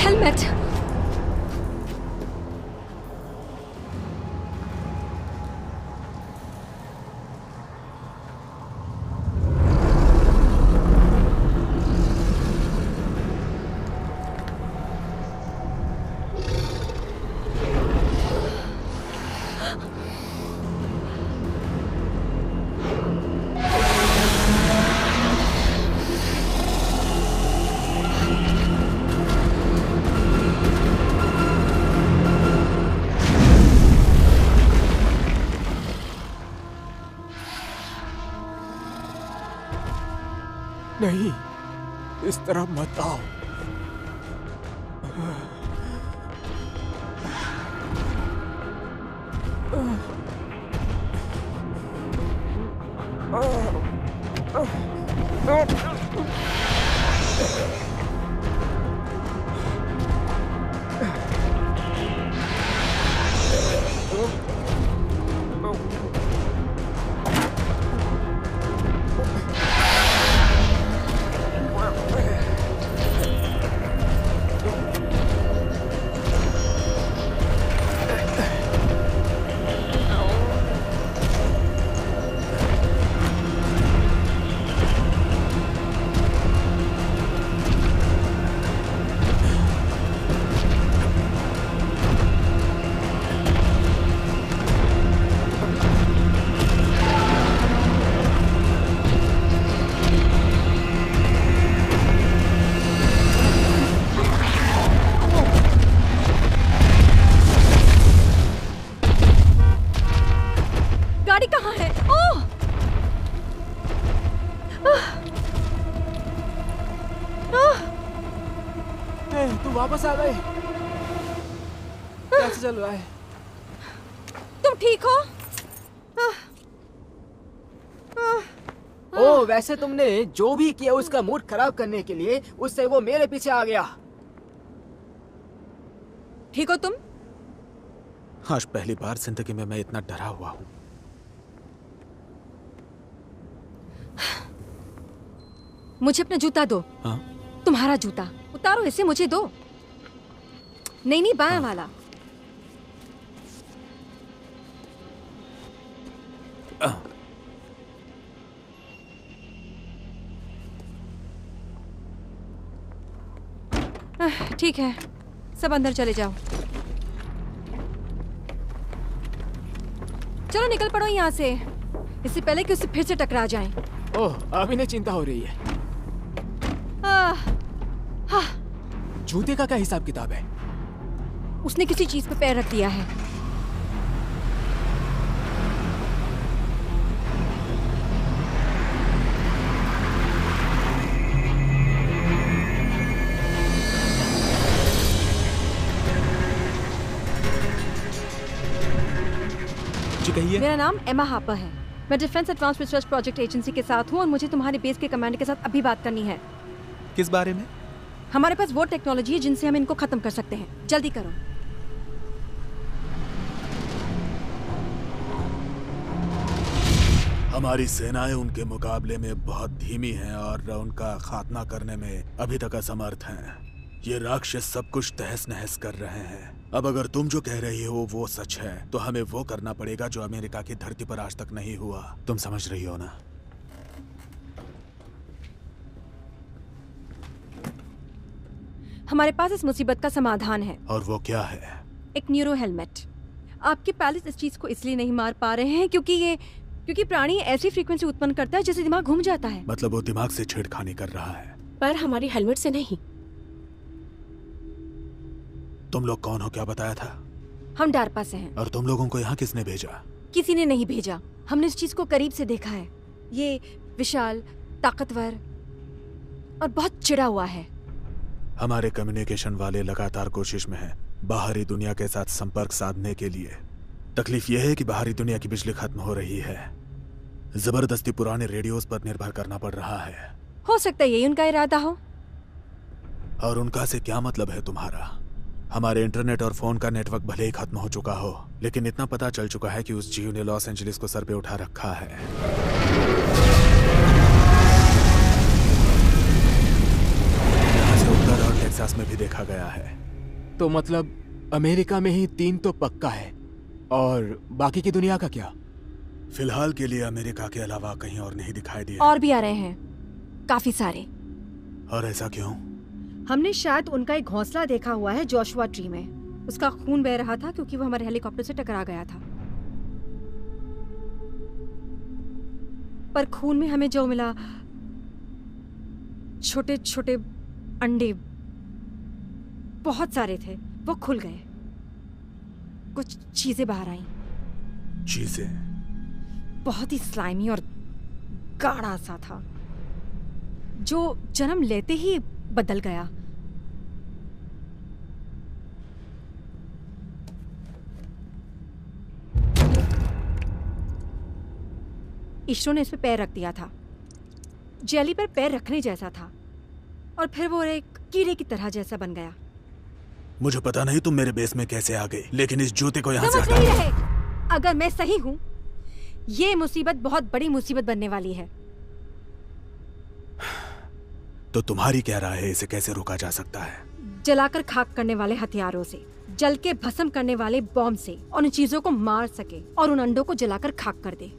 हेलमेट। नहीं, इस तरह मत आओ। गाड़ी कहाँ है? ओह! तू वापस आ गए। कैसे चल रहा है? तुम ठीक हो? ओ, वैसे तुमने जो भी किया उसका मूड खराब करने के लिए, उससे वो मेरे पीछे आ गया। ठीक हो तुम? आज पहली बार जिंदगी में मैं इतना डरा हुआ हूँ। मुझे अपना जूता दो। हाँ? तुम्हारा जूता उतारो, इसे मुझे दो। नहीं नहीं, बायां वाला। ठीक है, सब अंदर चले जाओ। चलो निकल पड़ो यहाँ से, इससे पहले कि उससे फिर से टकरा जाएं। ओह, अब इन्हें चिंता हो रही है। जूते का क्या हिसाब किताब है? उसने किसी चीज पे पैर रख दिया है। जी कहिए। मेरा नाम एमा हापर है। मैं defence advance research project agency के साथ हूँ और मुझे तुम्हारे बेस के कमांडर के साथ अभी बात करनी है। किस बारे में? हमारे पास वो टेक्नोलॉजी है जिनसे हम इनको खत्म कर सकते हैं। जल्दी करो। हमारी सेनाएं उनके मुकाबले में बहुत धीमी हैं और उनका खात्मा करने में अभी तक असमर्थ हैं। ये राक्षस सब कुछ तहस नहस कर रहे हैं। अब अगर तुम जो कह रही हो वो सच है तो हमें वो करना पड़ेगा जो अमेरिका की धरती पर आज तक नहीं हुआ। तुम समझ रही हो ना? हमारे पास इस मुसीबत का समाधान है। और वो क्या है? एक न्यूरो हेलमेट। आपके पायलट इस चीज को इसलिए नहीं मार पा रहे हैं क्योंकि प्राणी ऐसी फ्रीक्वेंसी उत्पन्न करता है जिससे दिमाग घूम जाता है। मतलब वो दिमाग से छेड़खानी कर रहा है। पर हमारी हेलमेट से नहीं। तुम लोग कौन हो, क्या बताया था? हम डारपा से हैं। और तुम लोगों को यहाँ किसने भेजा? किसी ने नहीं भेजा, हमने इस चीज को करीब से देखा है। ये विशाल, ताकतवर और बहुत चिढ़ा हुआ है। हमारे कम्युनिकेशन वाले लगातार कोशिश में हैं बाहरी दुनिया के साथ संपर्क साधने के लिए। तकलीफ यह है कि बाहरी दुनिया की बिजली खत्म हो रही है। जबरदस्ती पुराने रेडियोस पर निर्भर करना पड़ रहा है। हो सकता है यही उनका इरादा हो। और उनका से क्या मतलब है तुम्हारा? हमारे इंटरनेट और फोन का नेटवर्क भले ही खत्म हो चुका हो, लेकिन इतना पता चल चुका है कि उस जीव ने लॉस एंजलिस को सर पे उठा रखा है। यहाँ से उत्तर और टेक्सास में भी देखा गया है। तो मतलब अमेरिका में ही 3 तो पक्का है, और बाकी की दुनिया का क्या? फिलहाल के लिए अमेरिका के अलावा कहीं और नहीं दिखाई दिया। और भी आ रहे हैं, काफी सारे। और ऐसा क्यों? हमने शायद उनका एक घोंसला देखा हुआ है जोशुआ ट्री में। उसका खून बह रहा था क्योंकि वो हमारे हेलीकॉप्टर से टकरा गया था। पर खून में हमें जो मिला, छोटे छोटे अंडे बहुत सारे थे, वो खुल गए। कुछ चीजें बाहर आईं। चीजें? बहुत ही स्लाइमी और गाढ़ा सा था, जो जन्म लेते ही बदल गया। ईश्वर ने इस पे पैर रख दिया था। जेली पर पैर रखने जैसा था, और फिर वो एक कीड़े की तरह जैसा बन गया। मुझे पता नहीं तुम मेरे बेस में कैसे आ गई, लेकिन इस जूते को यहाँ से समझ हटा। नहीं रहे। अगर मैं सही हूँ, ये मुसीबत बहुत बड़ी मुसीबत बनने वाली है। तो तुम्हारी क्या राय है, इसे कैसे रोका जा सकता है? जलाकर खाक करने वाले हथियारों से, जल के भस्म करने वाले बॉम्ब से, और उन चीजों को मार सके और उन अंडों को जलाकर खाक कर दे।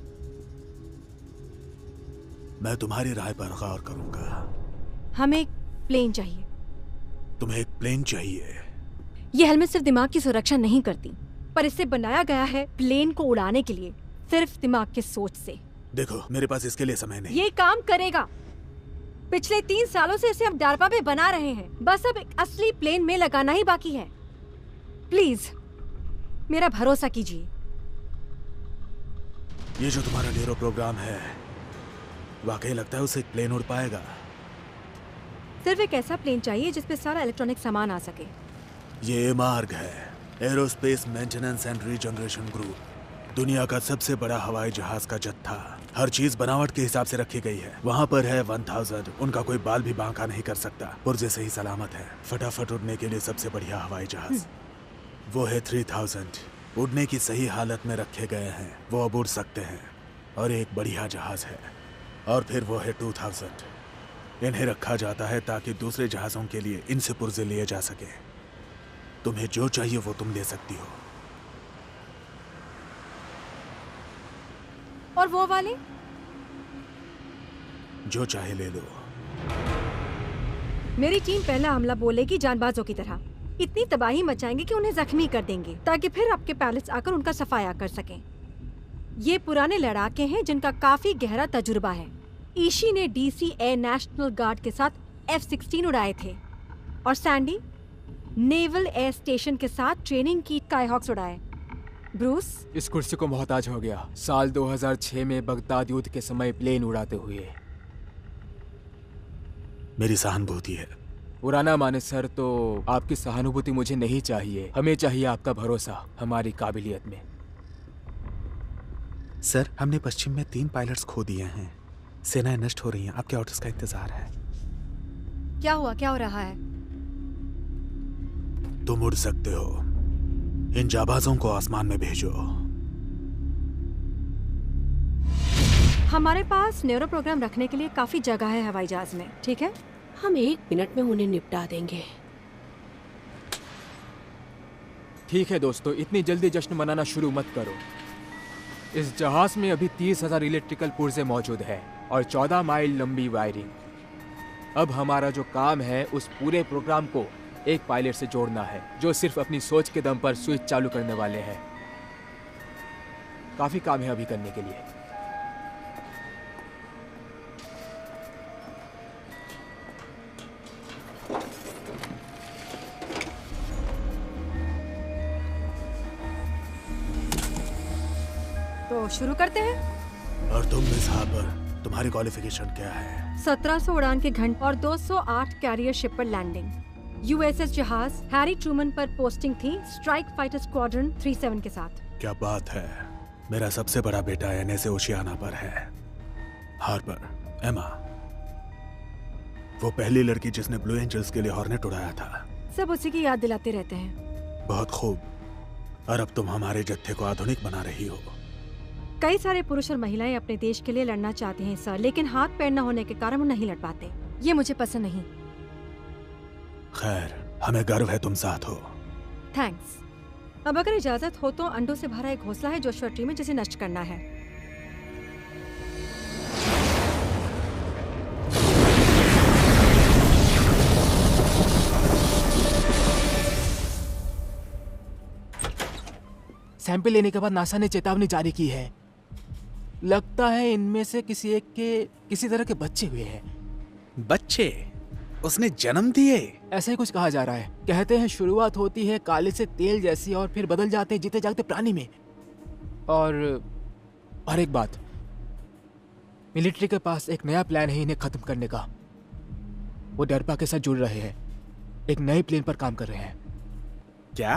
मैं तुम्हारी राय पर गौर करूंगा। हमें एक प्लेन चाहिए। तुम्हें एक प्लेन चाहिए? ये हेलमेट सिर्फ दिमाग की सुरक्षा नहीं करती, पर इसे बनाया गया है प्लेन को उड़ाने के लिए, सिर्फ दिमाग के सोच से। देखो, मेरे पास इसके लिए समय नहीं। ये काम करेगा। पिछले 3 सालों से इसे हम डारपा पे बना रहे हैं, बस अब एक असली प्लेन में लगाना ही बाकी है। प्लीज मेरा भरोसा कीजिए। ये जो तुम्हारा न्यूरो प्रोग्राम है, वाकई लगता है उसे एक प्लेन उड़ पाएगा? सिर्फ एक ऐसा प्लेन चाहिए जिसपे सारा इलेक्ट्रॉनिक सामान आ सके। ये मार्ग है, aerospace maintenance and regeneration group, दुनिया का सबसे बड़ा हवाई जहाज का जत्था। हर चीज बनावट के हिसाब से रखी गई है। वहाँ पर है 1000, उनका कोई बाल भी बांका नहीं कर सकता। पुर्जे से ही सलामत है, फटाफट उड़ने के लिए सबसे बढ़िया हवाई जहाज। वो है 3000। उड़ने की सही हालत में रखे गए हैं, वो अब उड़ सकते हैं। और एक बढ़िया जहाज है। और फिर वो है 2000। इन्हें रखा जाता है ताकि दूसरे जहाज़ों के लिए इनसे पुर्जे लिए जा सके। तुम्हें जो चाहिए वो तुम ले सकती हो। और वो वाले? जो चाहे ले लो। मेरी टीम पहला हमला बोलेगी जानबाजों की तरह। इतनी तबाही मचाएंगे कि उन्हें जख्मी कर देंगे ताकि फिर आपके पायलट्स आकर उनका सफाया कर सकें। ये पुराने लड़ाके हैं जिनका काफी गहरा तजुर्बा है। ईशी ने डीसी एयर नेशनल गार्ड के साथ F-16 उड़ाए थे और सैंडी नेवल एयर स्टेशन के साथ ट्रेनिंग की स्काईहॉक्स उड़ाए। ब्रूस, इस कुर्सी को मोहताज हो गया साल 2006 में बगदाद युद्ध के समय प्लेन उड़ाते हुए। मेरी सहानुभूति है। पुराना माने सर, तो आपकी सहानुभूति मुझे नहीं चाहिए। हमें चाहिए आपका भरोसा हमारी काबिलियत में। सर, हमने पश्चिम में 3 पायलट्स खो दिए हैं। सेनाएं नष्ट हो रही हैं। आपके ऑर्डर्स का इंतजार है। क्या हुआ? क्या हो रहा है? तुम उड़ सकते हो। इन जाबाजों को आसमान में भेजो। हमारे पास न्यूरो प्रोग्राम रखने के लिए काफी जगह है हवाई जहाज में, ठीक है? हम 1 मिनट में उन्हें निपटा देंगे। ठीक है दोस्तों, इतनी जल्दी जश्न मनाना शुरू मत करो। इस जहाज में अभी 30,000 इलेक्ट्रिकल पुर्जे मौजूद है और 14 माइल लंबी वायरिंग। अब हमारा जो काम है उस पूरे प्रोग्राम को एक पायलट से जोड़ना है जो सिर्फ अपनी सोच के दम पर स्विच चालू करने वाले हैं। काफी काम है अभी करने के लिए। तो शुरू करते हैं। और तुम मिस हार्बर, तुम्हारी क्वालिफिकेशन क्या है? 1700 उड़ान के घंटे और 208 कैरियर शिप पर लैंडिंग। यूएसएस जहाज हैरी ट्रूमन पर पोस्टिंग थी स्ट्राइक फाइटर स्क्वाड्रन 37 के साथ। क्या बात है। मेरा सबसे बड़ा बेटा एनएस ओशियाना पर है। हार्बर, एमा, वो पहली लड़की जिसने ब्लू एंजल्स के लिए हॉर्नेट उड़ाया था। सब उसी की याद दिलाते रहते हैं। बहुत खूब। और अब तुम हमारे जत्थे को आधुनिक बना रही हो। कई सारे पुरुष और महिलाएं अपने देश के लिए लड़ना चाहते हैं सर, लेकिन हाथ पैर न होने के कारण वो नहीं लड़ पाते। ये मुझे पसंद नहीं। खैर, हमें गर्व है तुम साथ हो। थैंक्स। अब अगर इजाजत हो तो अंडों से भरा एक घोंसला है जोशुआ ट्री में, जिसे नष्ट करना है। सैंपल लेने के बाद नासा ने चेतावनी जारी की है। लगता है इनमें से किसी एक के किसी तरह के बच्चे हुए हैं। बच्चे? उसने जन्म दिए? ऐसा ही कुछ कहा जा रहा है। कहते हैं शुरुआत होती है काले से तेल जैसी और फिर बदल जाते हैं जीते जागते प्राणी में। और एक बात, मिलिट्री के पास एक नया प्लान है इन्हें खत्म करने का। वो डरपा के साथ जुड़ रहे हैं, एक नए प्लेन पर काम कर रहे हैं। क्या?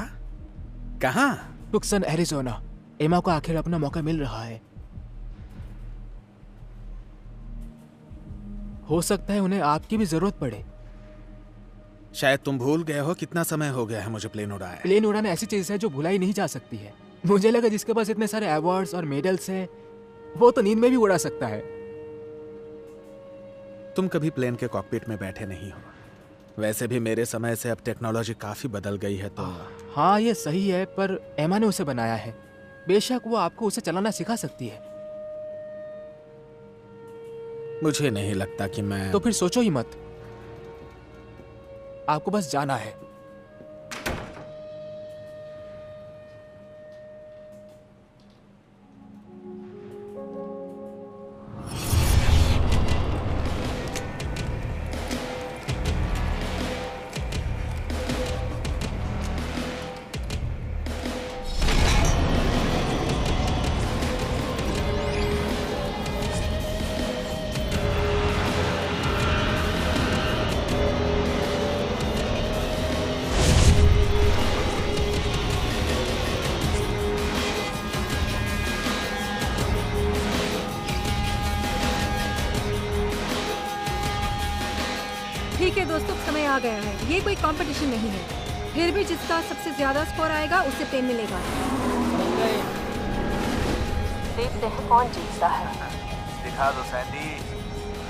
कहाँ? टुक्सन, एरिजोना। एमा को आखिर अपना मौका मिल रहा है। हो सकता है उन्हें आपकी भी जरूरत पड़े। शायद तुम भूल गए हो कितना समय हो गया है मुझे प्लेन उड़ाए। प्लेन उड़ाना ऐसी चीज है जो भुलाई नहीं जा सकती है। मुझे लगा जिसके पास इतने सारे अवार्ड्स और मेडल्स हैं वो तो नींद में भी उड़ा सकता है। तुम कभी प्लेन के कॉकपिट में बैठे नहीं हो। वैसे भी मेरे समय से अब टेक्नोलॉजी काफी बदल गई है तो। हाँ ये सही है, पर एमा ने उसे बनाया है। बेशक वो आपको उसे चलाना सिखा सकती है। मुझे नहीं लगता कि मैं। तो फिर सोचो ही मत, आपको बस जाना है। ठीक है दोस्तों, समय आ गया है। ये कोई कंपटीशन नहीं है। फिर भी जिसका सबसे ज्यादा स्कोर आएगा उसे प्लेन मिलेगा। देखते हैं कौन जीतता है। दिखा दो सैंडी।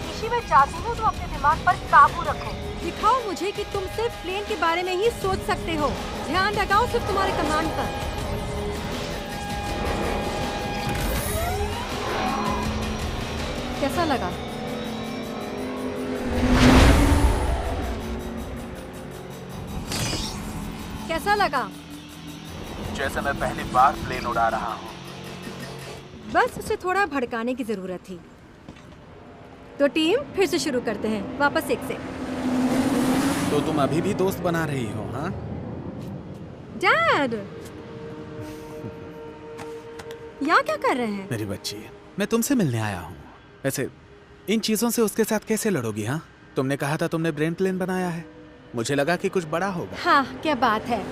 इसी में चाहती हूँ तो अपने दिमाग पर काबू रखो। दिखाओ मुझे कि तुम सिर्फ प्लेन के बारे में ही सोच सकते हो। ध्यान लगाओ सिर्फ तुम्हारे कमांड पर। कैसा लगा? कैसा लगा? जैसे मैं पहली बार प्लेन उड़ा रहा हूँ। बस उसे थोड़ा भड़काने की जरूरत थी। तो टीम फिर से शुरू करते हैं, वापस एक से। तो तुम अभी भी दोस्त बना रही हो? हाँ डैड, यहाँ क्या कर रहे हैं? मेरी बच्ची, मैं तुमसे मिलने आया हूँ। ऐसे इन चीजों से उसके साथ कैसे लड़ोगी? हाँ, तुमने कहा था तुमने ब्रेन प्लेन बनाया है, मुझे लगा कि कुछ बड़ा होगा। हाँ, क्या बात है।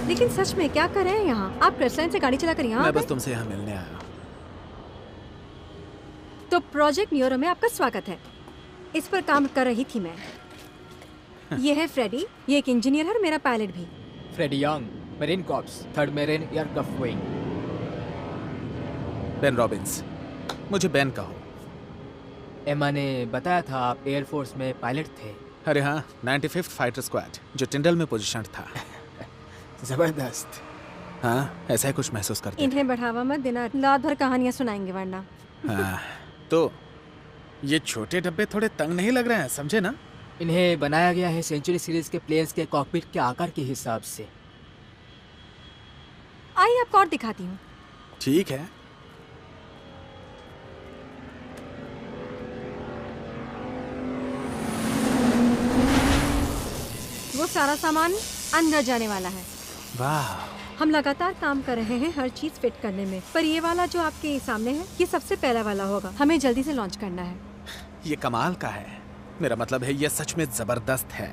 लेकिन सच में क्या कर रहे हैं यहाँ? आप क्रेसलाइन से गाड़ी चलाकर यहाँ मैं आ गए? बस तुमसे यहाँ मिलने आया हूँ। तो प्रोजेक्ट न्यूरो में आपका स्वागत है। इस पर काम कर रही थी मैं। ये है फ्रेडी, ये एक इंजीनियर है और मेरा पायलट भी। Freddie Young, marine corps, 3rd marine aircraft wing. Ben Robbins, मुझे बेन कहो। एमा ने बताया था आप एयरफोर्स में पायलट थे। अरे हाँ, 95th फाइटर स्क्वाड जो टिंडल में पोजीशन था। जबरदस्त। हाँ, ऐसा ही कुछ महसूस करते इन्हें बढ़ावा मत देना, रात भर कहानियाँ सुनाएंगे वरना। थे। हाँ, तो ये छोटे डब्बे थोड़े तंग नहीं लग रहे हैं, समझे ना? इन्हें बनाया गया है सेंचुरी सीरीज के प्लेन्स के कॉकपिट के आकार के हिसाब से। आइए आपको और दिखाती हूँ। ठीक है। वो सारा सामान अंदर जाने वाला है। वाह, हम लगातार काम कर रहे हैं हर चीज फिट करने में, पर ये वाला जो आपके सामने है ये सबसे पहला वाला होगा। हमें जल्दी से लॉन्च करना है। ये कमाल का है। मेरा मतलब है ये सच में जबरदस्त है।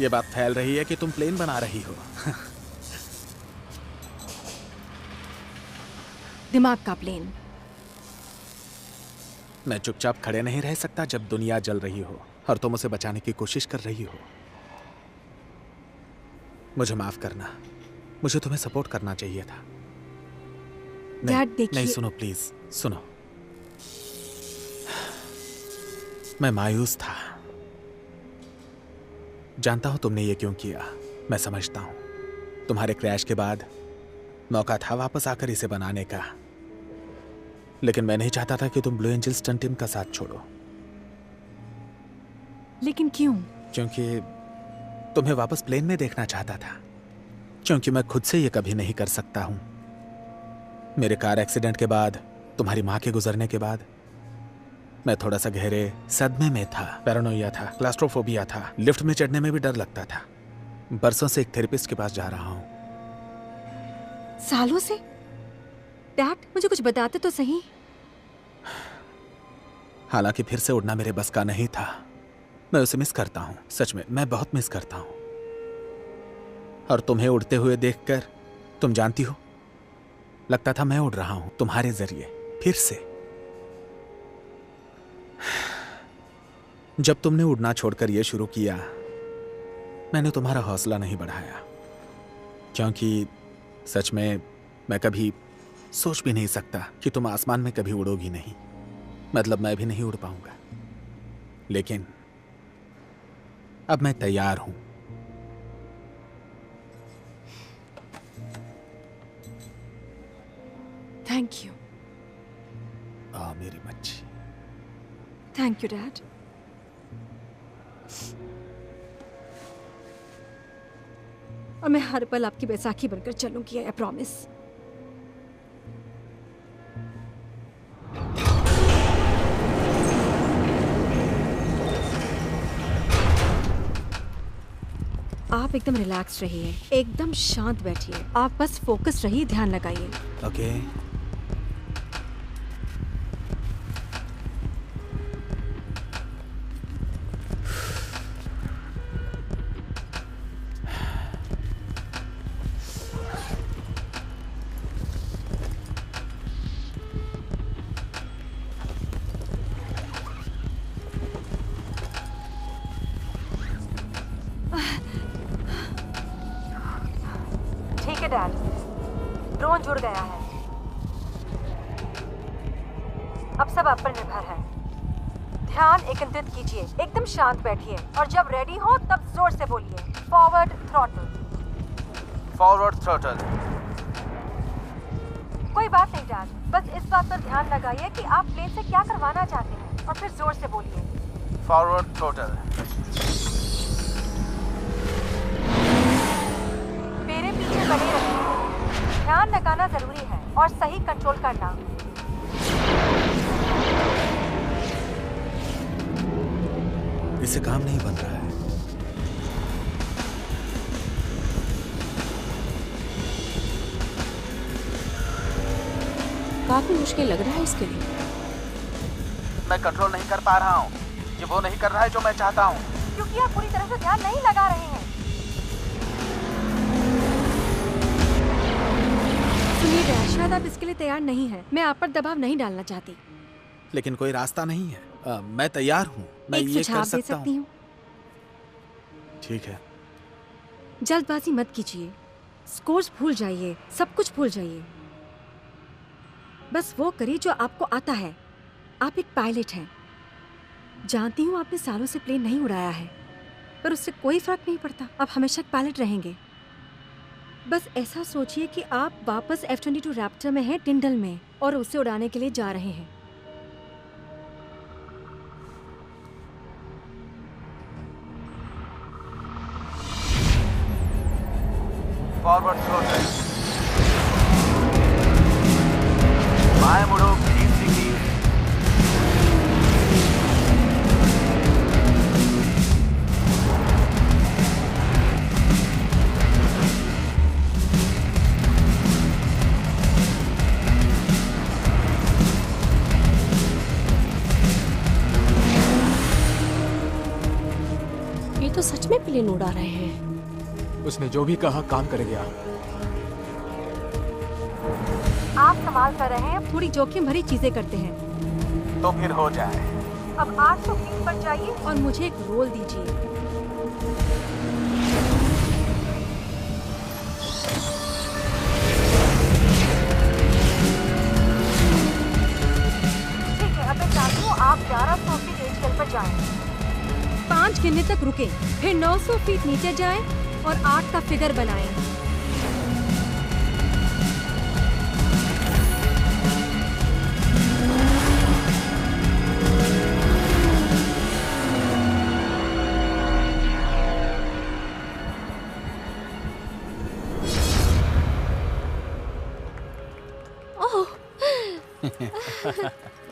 ये बात फैल रही है कि तुम प्लेन बना रही हो। दिमाग का प्लेन। मैं चुपचाप खड़े नहीं रह सकता जब दुनिया जल रही हो और तुम उसे बचाने की कोशिश कर रही हो। मुझे माफ करना, मुझे तुम्हें सपोर्ट करना चाहिए था। डैड, देखिए। नहीं, सुनो प्लीज, सुनो। मैं मायूस था। जानता हूं तुमने ये क्यों किया, मैं समझता हूं। तुम्हारे क्रैश के बाद मौका था वापस आकर इसे बनाने का, लेकिन मैं नहीं चाहता था कि तुम ब्लू एंजल स्टंट टीम का साथ छोड़ो। लेकिन क्यों? क्योंकि तुम्हें वापस प्लेन में देखना चाहता था। क्योंकि मैं खुद से ये कभी नहीं कर सकता हूं। मेरे कार एक्सीडेंट के बाद, तुम्हारी मां के गुजरने के बाद, मैं थोड़ा सा गहरे सदमे में था। पैरानोइया था, क्लास्ट्रोफोबिया था, लिफ्ट में चढ़ने में भी डर लगता था। बरसों से एक थेरेपिस्ट के पास जा रहा हूं। सालों से? डैड, मुझे कुछ बताते तो सही। हालांकि फिर से उड़ना मेरे बस का नहीं था। मैं उसे मिस करता हूं, सच में मैं बहुत मिस करता हूं। और तुम्हें उड़ते हुए देखकर, तुम जानती हो, लगता था मैं उड़ रहा हूं तुम्हारे जरिए फिर से। जब तुमने उड़ना छोड़कर यह शुरू किया, मैंने तुम्हारा हौसला नहीं बढ़ाया, क्योंकि सच में मैं कभी सोच भी नहीं सकता कि तुम आसमान में कभी उड़ोगी नहीं। मतलब मैं भी नहीं उड़ पाऊंगा। लेकिन अब मैं तैयार हूं। Thank you. मेरी बच्ची। Thank you dad. और मैं हर पल आपकी बैसाखी बनकर चलूंगी, आई प्रॉमिस। आप एकदम रिलैक्स रहिए, एकदम शांत बैठिए। आप बस फोकस रहिए, ध्यान लगाइए। ओके। जुड़ गया है। अब सब आप पर निर्भर है। ध्यान एकत्रित कीजिए, एकदम शांत बैठिए और जब रेडी हो तब जोर से बोलिए। Forward throttle. Forward throttle. कोई बात नहीं डैड, बस इस बात पर ध्यान लगाइए कि आप प्लेन से क्या करवाना चाहते हैं और फिर जोर से बोलिए। Forward throttle. मेरे पीछे बने रहिए। ध्यान लगाना जरूरी है और सही कंट्रोल करना। इससे काम नहीं बन रहा है। काफी मुश्किल लग रहा है इसके लिए। मैं कंट्रोल नहीं कर पा रहा हूँ। ये वो नहीं कर रहा है जो मैं चाहता हूँ। क्योंकि आप पूरी तरह से ध्यान नहीं लगा रहे हैं। सुनिए डैड, शायद आप इसके लिए तैयार नहीं हैं। मैं आप पर दबाव नहीं डालना चाहती। लेकिन कोई रास्ता नहीं है। मैं तैयार हूँ। मैं एक ये सुझाव कर दे सकता सकती हूँ। हूँ। ठीक है। जल्दबाजी मत कीजिए। स्कोर्स भूल जाइए, सब कुछ भूल जाइए। बस वो करिए जो आपको आता है। आप एक पायलट हैं। जानती हूँ आपने सालों से प्लेन नहीं उड़ाया है, पर उससे कोई फर्क नहीं पड़ता। आप हमेशा एक पायलट रहेंगे। बस ऐसा सोचिए कि आप वापस F-22 रैप्टर में हैं, टिंडल में, और उसे उड़ाने के लिए जा रहे हैं। Forward throttle. बाएं मुड़ो 20 डिग्री। ये तो सच में प्लेन उड़ा रहे हैं। उसने जो भी कहा काम कर गया। आप संभाल कर रहे हैं, थोड़ी जोखिम भरी चीजें करते हैं। तो फिर हो जाए। अब 800 फीट पर जाइए और मुझे एक रोल दीजिए। ठीक है, अब मैं चाहती हूँ आप 1100 फीट एंगल पर जाएं। 5 गिनने तक रुकें, फिर 900 फीट नीचे जाएं और 8 का फिगर बनाएं।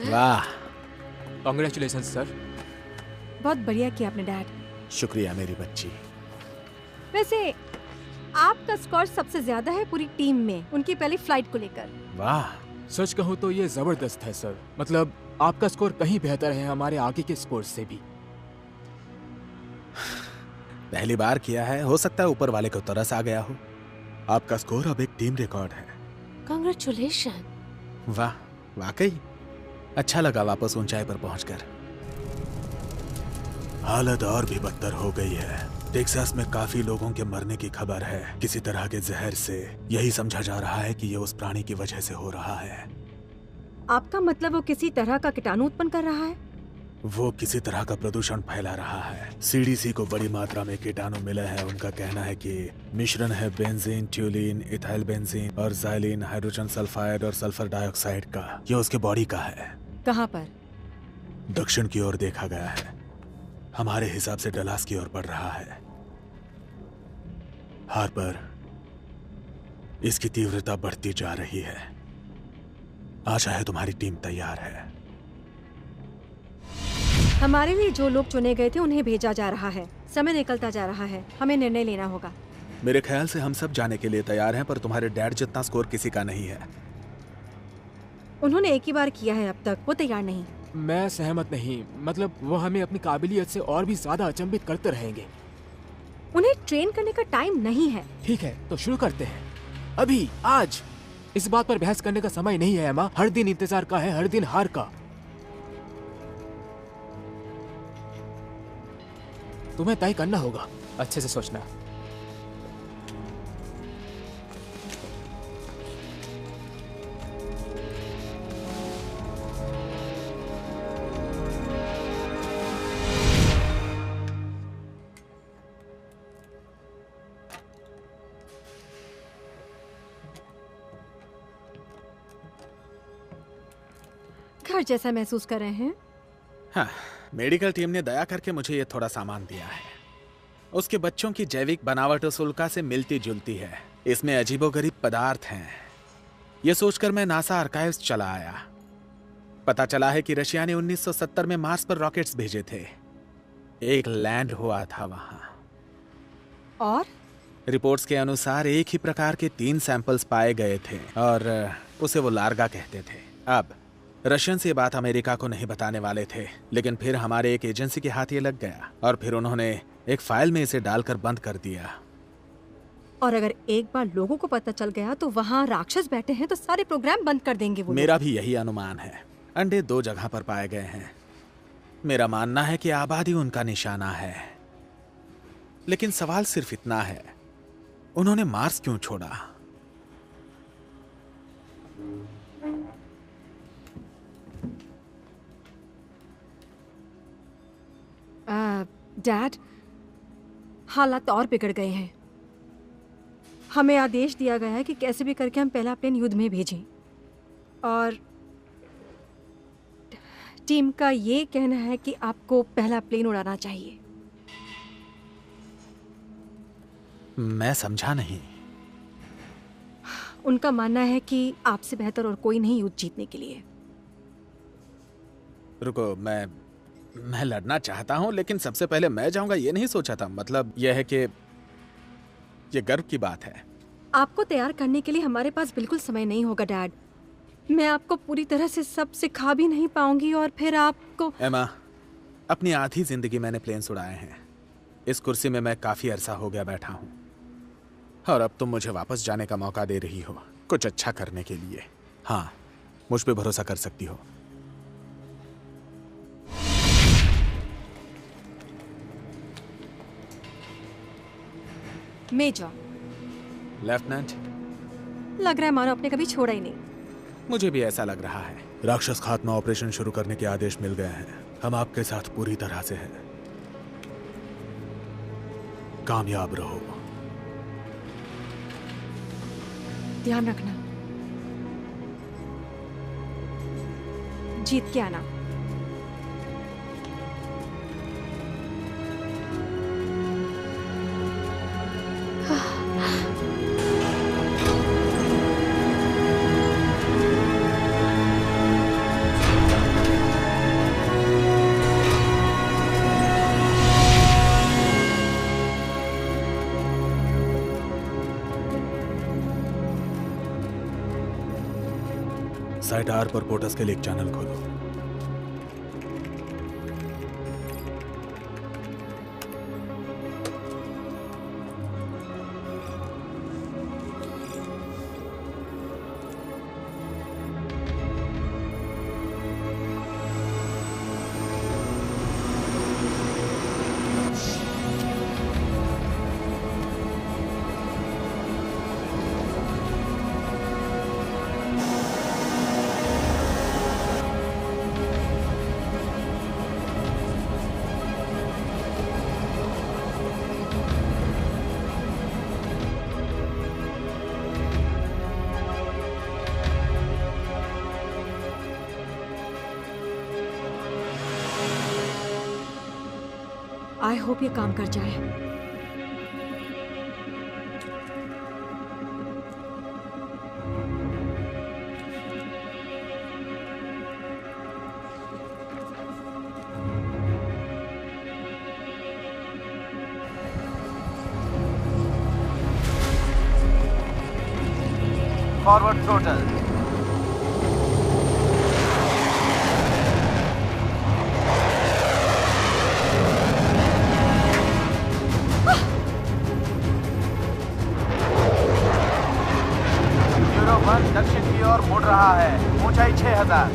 वाह, कांग्रेचुलेशन सर। बहुत बढ़िया किया आपने डैड। शुक्रिया मेरी बच्ची। वैसे आपका स्कोर सबसे ज्यादा है पूरी टीम में, उनकी पहली फ्लाइट को लेकर। वाह, सच कहूँ तो ये जबरदस्त है सर। मतलब आपका स्कोर कहीं बेहतर है हमारे आगे के स्कोर से भी। पहली बार किया है, हो सकता है ऊपर वाले को तरस आ गया हो। आपका स्कोर अब एक टीम रिकॉर्ड है। कांग्रेचुलेशन। वाह, वाकई अच्छा लगा वापस ऊंचाई पर पहुंचकर। हालत और भी बदतर हो गई है। टेक्सास में काफी लोगों के मरने की खबर है, किसी तरह के जहर से। यही समझा जा रहा है कि ये उस प्राणी की वजह से हो रहा है। आपका मतलब वो किसी तरह का कीटाणु उत्पन्न कर रहा है? वो किसी तरह का प्रदूषण फैला रहा है। सीडीसी को बड़ी मात्रा में कीटाणु मिले हैं। उनका कहना है कि मिश्रण है बेंजीन, ट्यूलिन, इथाइल बेंजीन और जाइलिन, हाइड्रोजन सल्फाइड और सल्फर डाइऑक्साइड का। ये उसके बॉडी का है। कहाँ पर? दक्षिण की ओर देखा गया है। हमारे हिसाब से डलास की ओर बढ़ रहा है। हार्पर, इसकी तीव्रता बढ़ती जा रही है। आशा है तुम्हारी टीम तैयार है। हमारे लिए जो लोग चुने गए थे उन्हें भेजा जा रहा है। समय निकलता जा रहा है, हमें निर्णय लेना होगा। मेरे ख्याल से हम सब जाने के लिए तैयार हैं, पर तुम्हारे डैड जितना स्कोर किसी का नहीं है। उन्होंने एक ही बार किया है अब तक, वो तैयार नहीं। मैं सहमत नहीं। मतलब वो हमें अपनी काबिलियत से और भी ज्यादा अचंभित करते रहेंगे। उन्हें ट्रेन करने का टाइम नहीं है। ठीक है, तो शुरू करते हैं अभी, आज। इस बात पर बहस करने का समय नहीं है एमा। हर दिन इंतजार का है, हर दिन हार का। तुम्हें तय करना होगा। अच्छे से सोचना। घर जैसा महसूस कर रहे हैं। हाँ, मेडिकल टीम ने दया करके मुझे ये थोड़ा सामान दिया है। उसके बच्चों की जैविक बनावट उस उल्का से मिलती जुलती है। इसमें अजीबोगरीब पदार्थ हैं। ये सोचकर मैं नासा आर्काइव्स चला आया। पता चला है कि रशिया ने 1970 में मार्स पर रॉकेट्स भेजे थे। एक लैंड हुआ था वहां। और रिपोर्ट्स के अनुसार एक ही प्रकार के 3 सैंपल्स पाए गए थे और उसे वो लार्गा कहते थे। अब रशियंस ये बात अमेरिका को नहीं बताने वाले थे, लेकिन फिर हमारे एक एजेंसी के हाथ ये लग गया और फिर उन्होंने एक फाइल में इसे डालकर बंद कर दिया। और अगर एक बार लोगों को पता चल गया तो वहाँ राक्षस बैठे हैं तो सारे प्रोग्राम बंद कर देंगे वो मेरा भी यही अनुमान है। अंडे 2 जगह पर पाए गए हैं। मेरा मानना है कि आबादी उनका निशाना है, लेकिन सवाल सिर्फ इतना है, उन्होंने मार्स क्यों छोड़ा? डैड, हालात और बिगड़ गए हैं। हमें आदेश दिया गया है कि कैसे भी करके हम पहला प्लेन युद्ध में भेजें, और टीम का ये कहना है कि आपको पहला प्लेन उड़ाना चाहिए। मैं समझा नहीं। उनका मानना है कि आपसे बेहतर और कोई नहीं युद्ध जीतने के लिए। रुको, मैं लड़ना चाहता हूं, लेकिन सबसे पहले मैं जाऊंगा ये नहीं सोचा था। मतलब यह है कि ये गर्व की बात है। आपको तैयार करने के लिए हमारे पास बिल्कुल समय नहीं होगा डैड। मैं आपको पूरी तरह से सब सिखा भी नहीं पाऊंगी और फिर आपको। एमा, अपनी आधी जिंदगी मैंने प्लेन्स उड़ाए हैं। इस कुर्सी में मैं काफी अरसा हो गया बैठा हूं, और अब तुम मुझे वापस जाने का मौका दे रही हो कुछ अच्छा करने के लिए। हाँ, मुझ पे भरोसा कर सकती हो। मेजर। लेफ्टिनेंट, लग रहा है मानो आपने कभी छोड़ा ही नहीं। मुझे भी ऐसा लग रहा है। राक्षस खात्मा ऑपरेशन शुरू करने के आदेश मिल गए हैं। हम आपके साथ पूरी तरह से हैं। कामयाब रहो। ध्यान रखना, जीत के आना। साइट आर पर पोर्टस के लिए एक चैनल खोलो। आई होप ये काम कर जाए। Forward throttle. दक्षिण की ओर मुड़ रहा है। ऊंचाई 6000।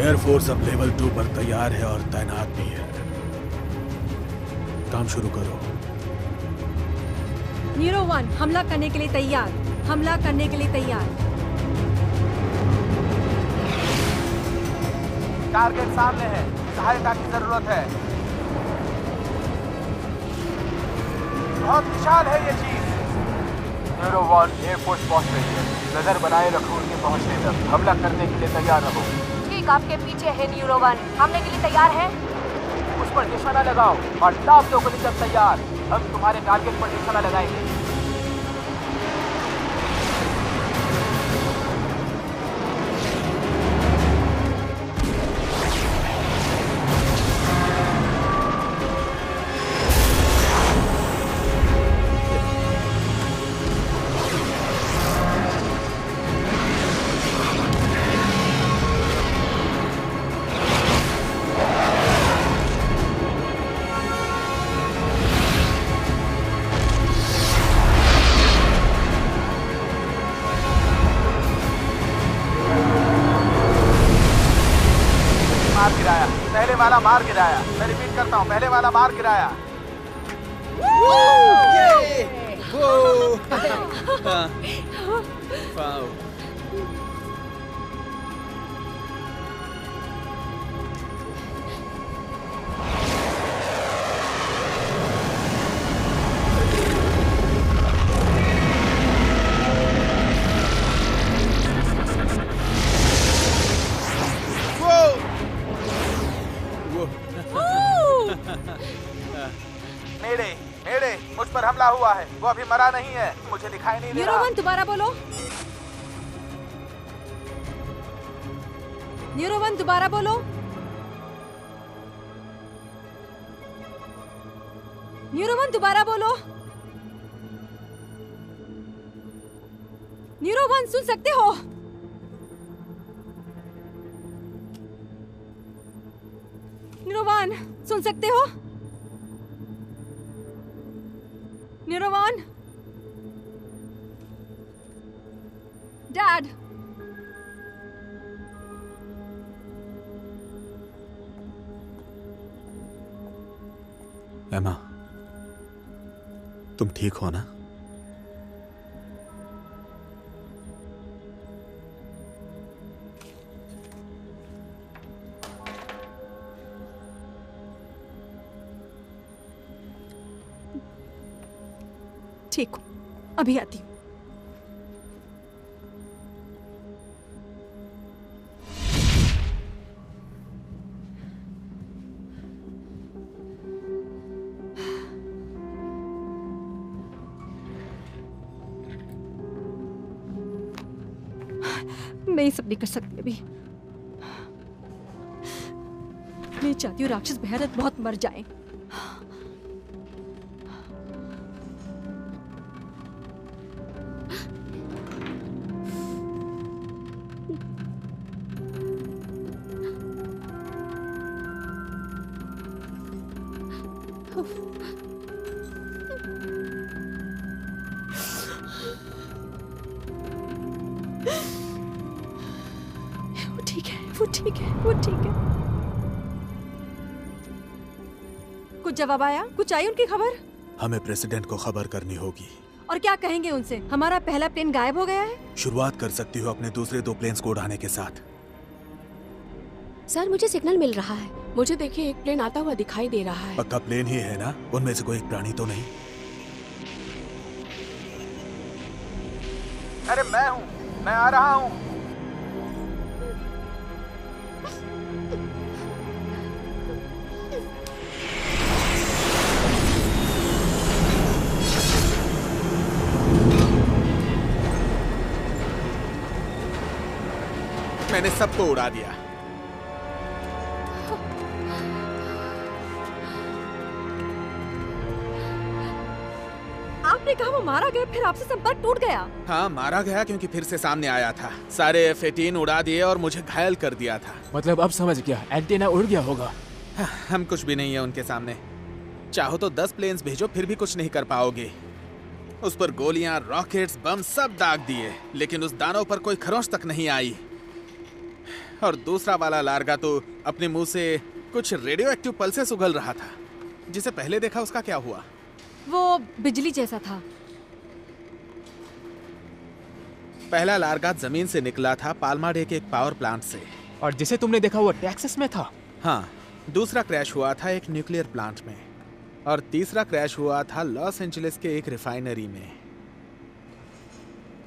एयरफोर्स अब लेवल 2 पर तैयार है और तैनात भी है। काम शुरू करो। न्यूरो 1 हमला करने के लिए तैयार। हमला करने के लिए तैयार। टारगेट सामने है। सहायता की जरूरत है। बहुत विशाल है ये चीज। न्यूरो 1 एयरफोर्स पहुंच रही है। नजर बनाए रखो उनके पहुंचने तक। हमला करने के लिए तैयार रहो। ठीक, आपके पीछे है न्यूरो 1। हमले के लिए तैयार है? उस पर निशाना लगाओ और टॉप 2 गोली जब तैयार। हम तुम्हारे टारगेट पर निशाना लगाएंगे। मार गिराया, पहले वाला मार गिराया। मैं रिपीट करता हूँ, पहले वाला मार गिराया। मेरे मेरे मुझ पर हमला हुआ है। वो अभी मरा नहीं है, मुझे दिखाई नहीं दे न्यूरो रहा। 1 दोबारा बोलो। न्यूरो 1 दोबारा बोलो। न्यूरो 1 दोबारा बोलो। न्यूरो 1 सुन सकते हो? न्यूरो 1 सुन सकते हो? न्यूरो 1 डैड, एमा, तुम ठीक हो ना? ठीक हूँ, अभी आती हूँ। मैं ये सब नहीं कर सकती अभी। मैं चाहती हूँ राक्षस भैरत बहुत मर जाए। वो ठीक है, वो ठीक है, वो ठीक है। कुछ जवाब आया? कुछ आई उनकी खबर? हमें प्रेसिडेंट को खबर करनी होगी। और क्या कहेंगे उनसे? हमारा पहला प्लेन गायब हो गया है। शुरुआत कर सकती हो अपने दूसरे 2 प्लेन्स को उड़ाने के साथ। सर मुझे सिग्नल मिल रहा है। मुझे देखिए एक प्लेन आता हुआ दिखाई दे रहा है। पक्का प्लेन ही है ना? उनमें से कोई एक प्राणी तो नहीं? अरे मैं हूँ, मैं आ रहा हूँ। मैंने सबको उड़ा दिया। आपने कहा वो मारा गया, फिर आपसे संपर्क टूट गया। हाँ, मारा गया क्योंकि फिर से सामने आया था। सारे F-18 उड़ा दिए और मुझे घायल कर दिया था। मतलब अब समझ गया, एंटीना उड़ गया होगा। हम कुछ भी नहीं है उनके सामने। चाहो तो 10 प्लेन्स भेजो, फिर भी कुछ नहीं कर पाओगे। उस पर गोलियां, रॉकेट्स, बम सब दाग दिए, लेकिन उस दानव पर कोई खरोंच तक नहीं आई। और दूसरा वाला लार्गा तो अपने मुंह से कुछ रेडियो एक्टिव पल्सेस उगल रहा था। जिसे पहले देखा उसका क्या हुआ? वो बिजली जैसा था। पहला लार्गा जमीन से निकला था, पाल्मा डे के एक पावर प्लांट से। और जिसे तुमने देखा वो टेक्सास में था। हाँ, दूसरा क्रैश हुआ था एक न्यूक्लियर प्लांट में, और तीसरा क्रैश हुआ था लॉस एंजलिस के एक रिफाइनरी में।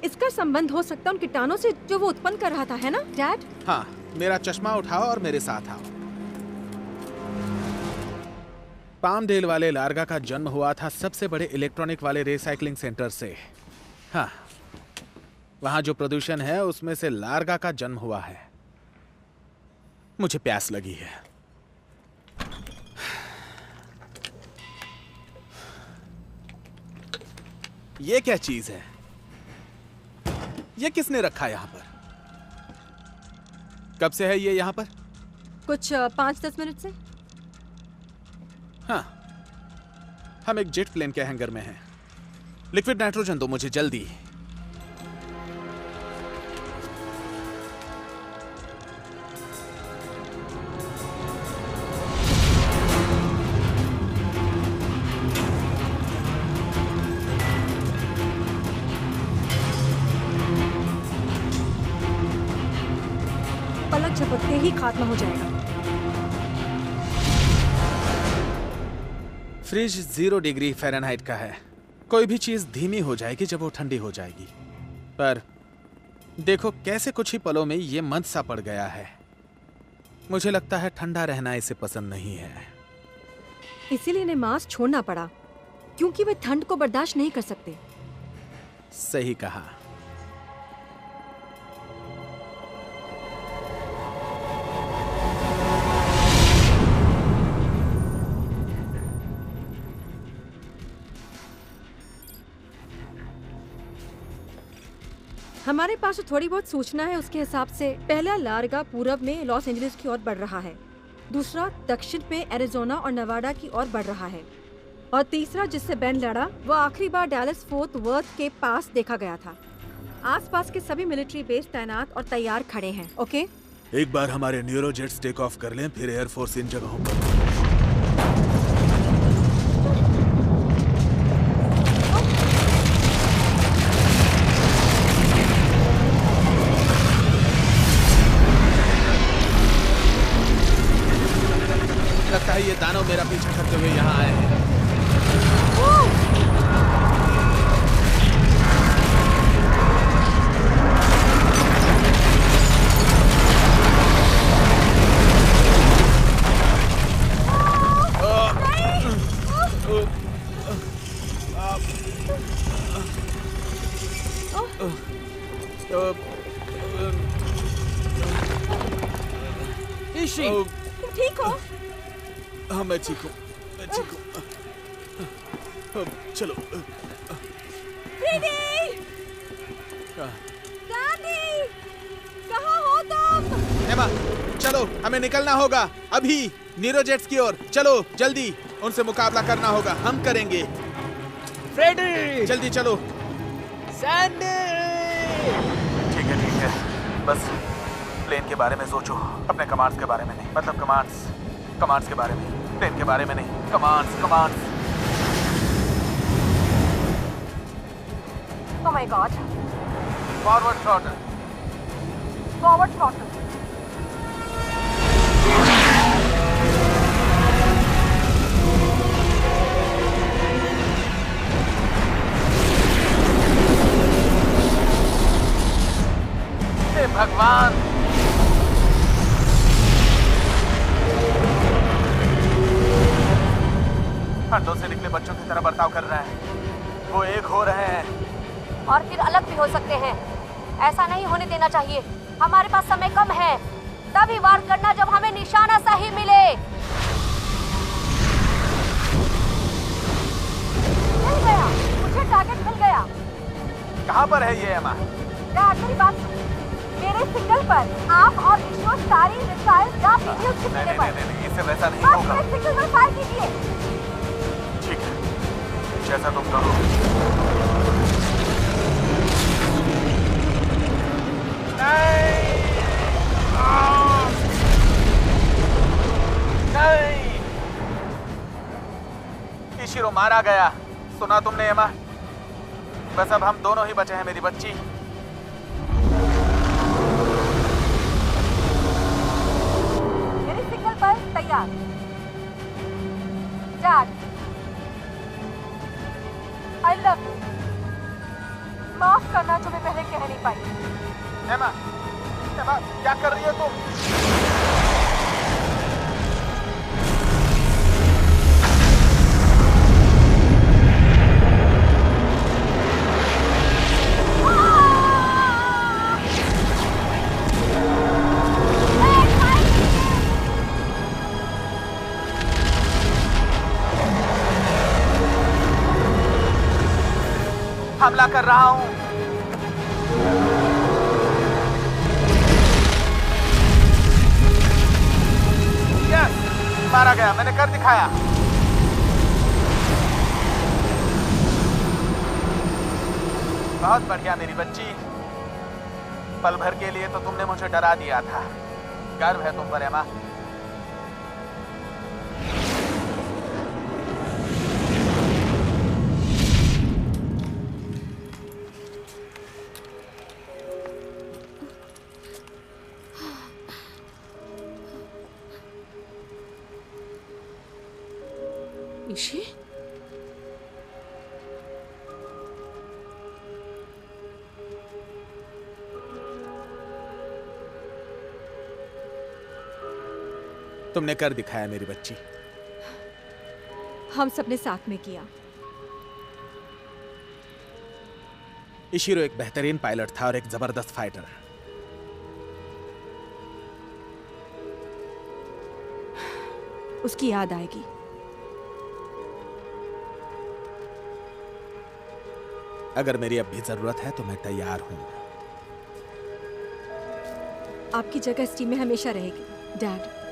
इसका संबंध हो सकता है उन कीटाणुओं से जो वो उत्पन्न कर रहा था, है ना डैड? हाँ, मेरा चश्मा उठाओ और मेरे साथ आओ। पामडेल वाले लार्गा का जन्म हुआ था सबसे बड़े इलेक्ट्रॉनिक वाले रिसाइकलिंग सेंटर से। हाँ, वहां जो प्रदूषण है उसमें से लार्गा का जन्म हुआ है। मुझे प्यास लगी है। ये क्या चीज है? ये किसने रखा यहां पर? कब से है ये यहां पर? कुछ 5-10 मिनट से। हाँ, हम एक जेट प्लेन के हैंगर में हैं। लिक्विड नाइट्रोजन दो मुझे जल्दी। पलक झपकते ही खात्मा हो जाएगा। फ्रिज 0 डिग्री फ़ारेनहाइट का है। कोई भी चीज धीमी हो जाएगी जब वो ठंडी हो जाएगी। पर देखो कैसे कुछ ही पलों में ये मंद सा पड़ गया है। मुझे लगता है ठंडा रहना इसे पसंद नहीं है। इसीलिए इन्हें मांस छोड़ना पड़ा, क्योंकि वे ठंड को बर्दाश्त नहीं कर सकते। सही कहा। हमारे पास जो थोड़ी बहुत सूचना है उसके हिसाब से पहला लार्गा पूरब में लॉस एंजलिस की ओर बढ़ रहा है, दूसरा दक्षिण में एरिजोना और नवाडा की ओर बढ़ रहा है, और तीसरा जिससे बेन लड़ा वो आखिरी बार डैलस फोर्ट वर्थ के पास देखा गया था। आसपास के सभी मिलिट्री बेस तैनात और तैयार खड़े हैं। ओके, एक बार हमारे न्यूरोजेट्स टेक ऑफ कर लें, फिर एयरफोर्स इन जगहों पर। लगता है ये दानव मेरा पीछा करते हुए यहाँ आए हैं। ईशी, तुम ठीक हो? हाँ, मैं ठीक हूँ, मैं ठीक हूँ। चलो। फ्रेडी! डैडी! कहाँ हो तुम? एमा, चलो, हमें निकलना होगा अभी। नीरोजेट्स की ओर चलो, जल्दी। उनसे मुकाबला करना होगा, हम करेंगे। फ्रेडी! जल्दी चलो। सैंडी! ठीक है, बस प्लेन के बारे में सोचो, अपने कमांड्स के बारे में नहीं। मतलब कमांड्स के बारे में, प्लेन के बारे में नहीं। Commands. Oh my God. Forward throttle. Forward throttle. हे भगवान! अंडों से निकले बच्चों की तरह बर्ताव कर रहे हैं। वो एक हो रहे हैं और फिर अलग भी हो सकते हैं। ऐसा नहीं होने देना चाहिए। हमारे पास समय कम है। तभी वार करना जब हमें निशाना सही मिले। मिल गया, मुझे टारगेट मिल गया। कहाँ पर है ये एमा? डैड, मेरी बात सुनिए। मेरे सिग्नल पर आप और ईश्वर सारी मिसाइल या वीडियो छिपने पर। नहीं, इससे वैसा नहीं बस होगा। मेरे सिग्नल पर फायर कीजिए। ठीक है, जैसा तुम कहो। नहीं! इशिरो मारा गया। सुना तुमने एमा? बस अब हम दोनों ही बचे हैं, मेरी बच्ची। मेरे सिग्नल पर तैयार। Dad, I love you. माफ करना जो मैं पहले कह नहीं पाई। एमा, एमा, क्या कर रही हो तुम? हमला कर रहा हूं। यस, मारा गया, मैंने कर दिखाया। बहुत बढ़िया मेरी बच्ची। पल भर के लिए तो तुमने मुझे डरा दिया था। गर्व है तुम पर एमा। इशी? तुमने कर दिखाया मेरी बच्ची। हम सबने साथ में किया। इशिरो एक बेहतरीन पायलट था और एक जबरदस्त फाइटर। उसकी याद आएगी। अगर मेरी अब भी जरूरत है तो मैं तैयार हूं। आपकी जगह इस टीम में हमेशा रहेगी, डैड।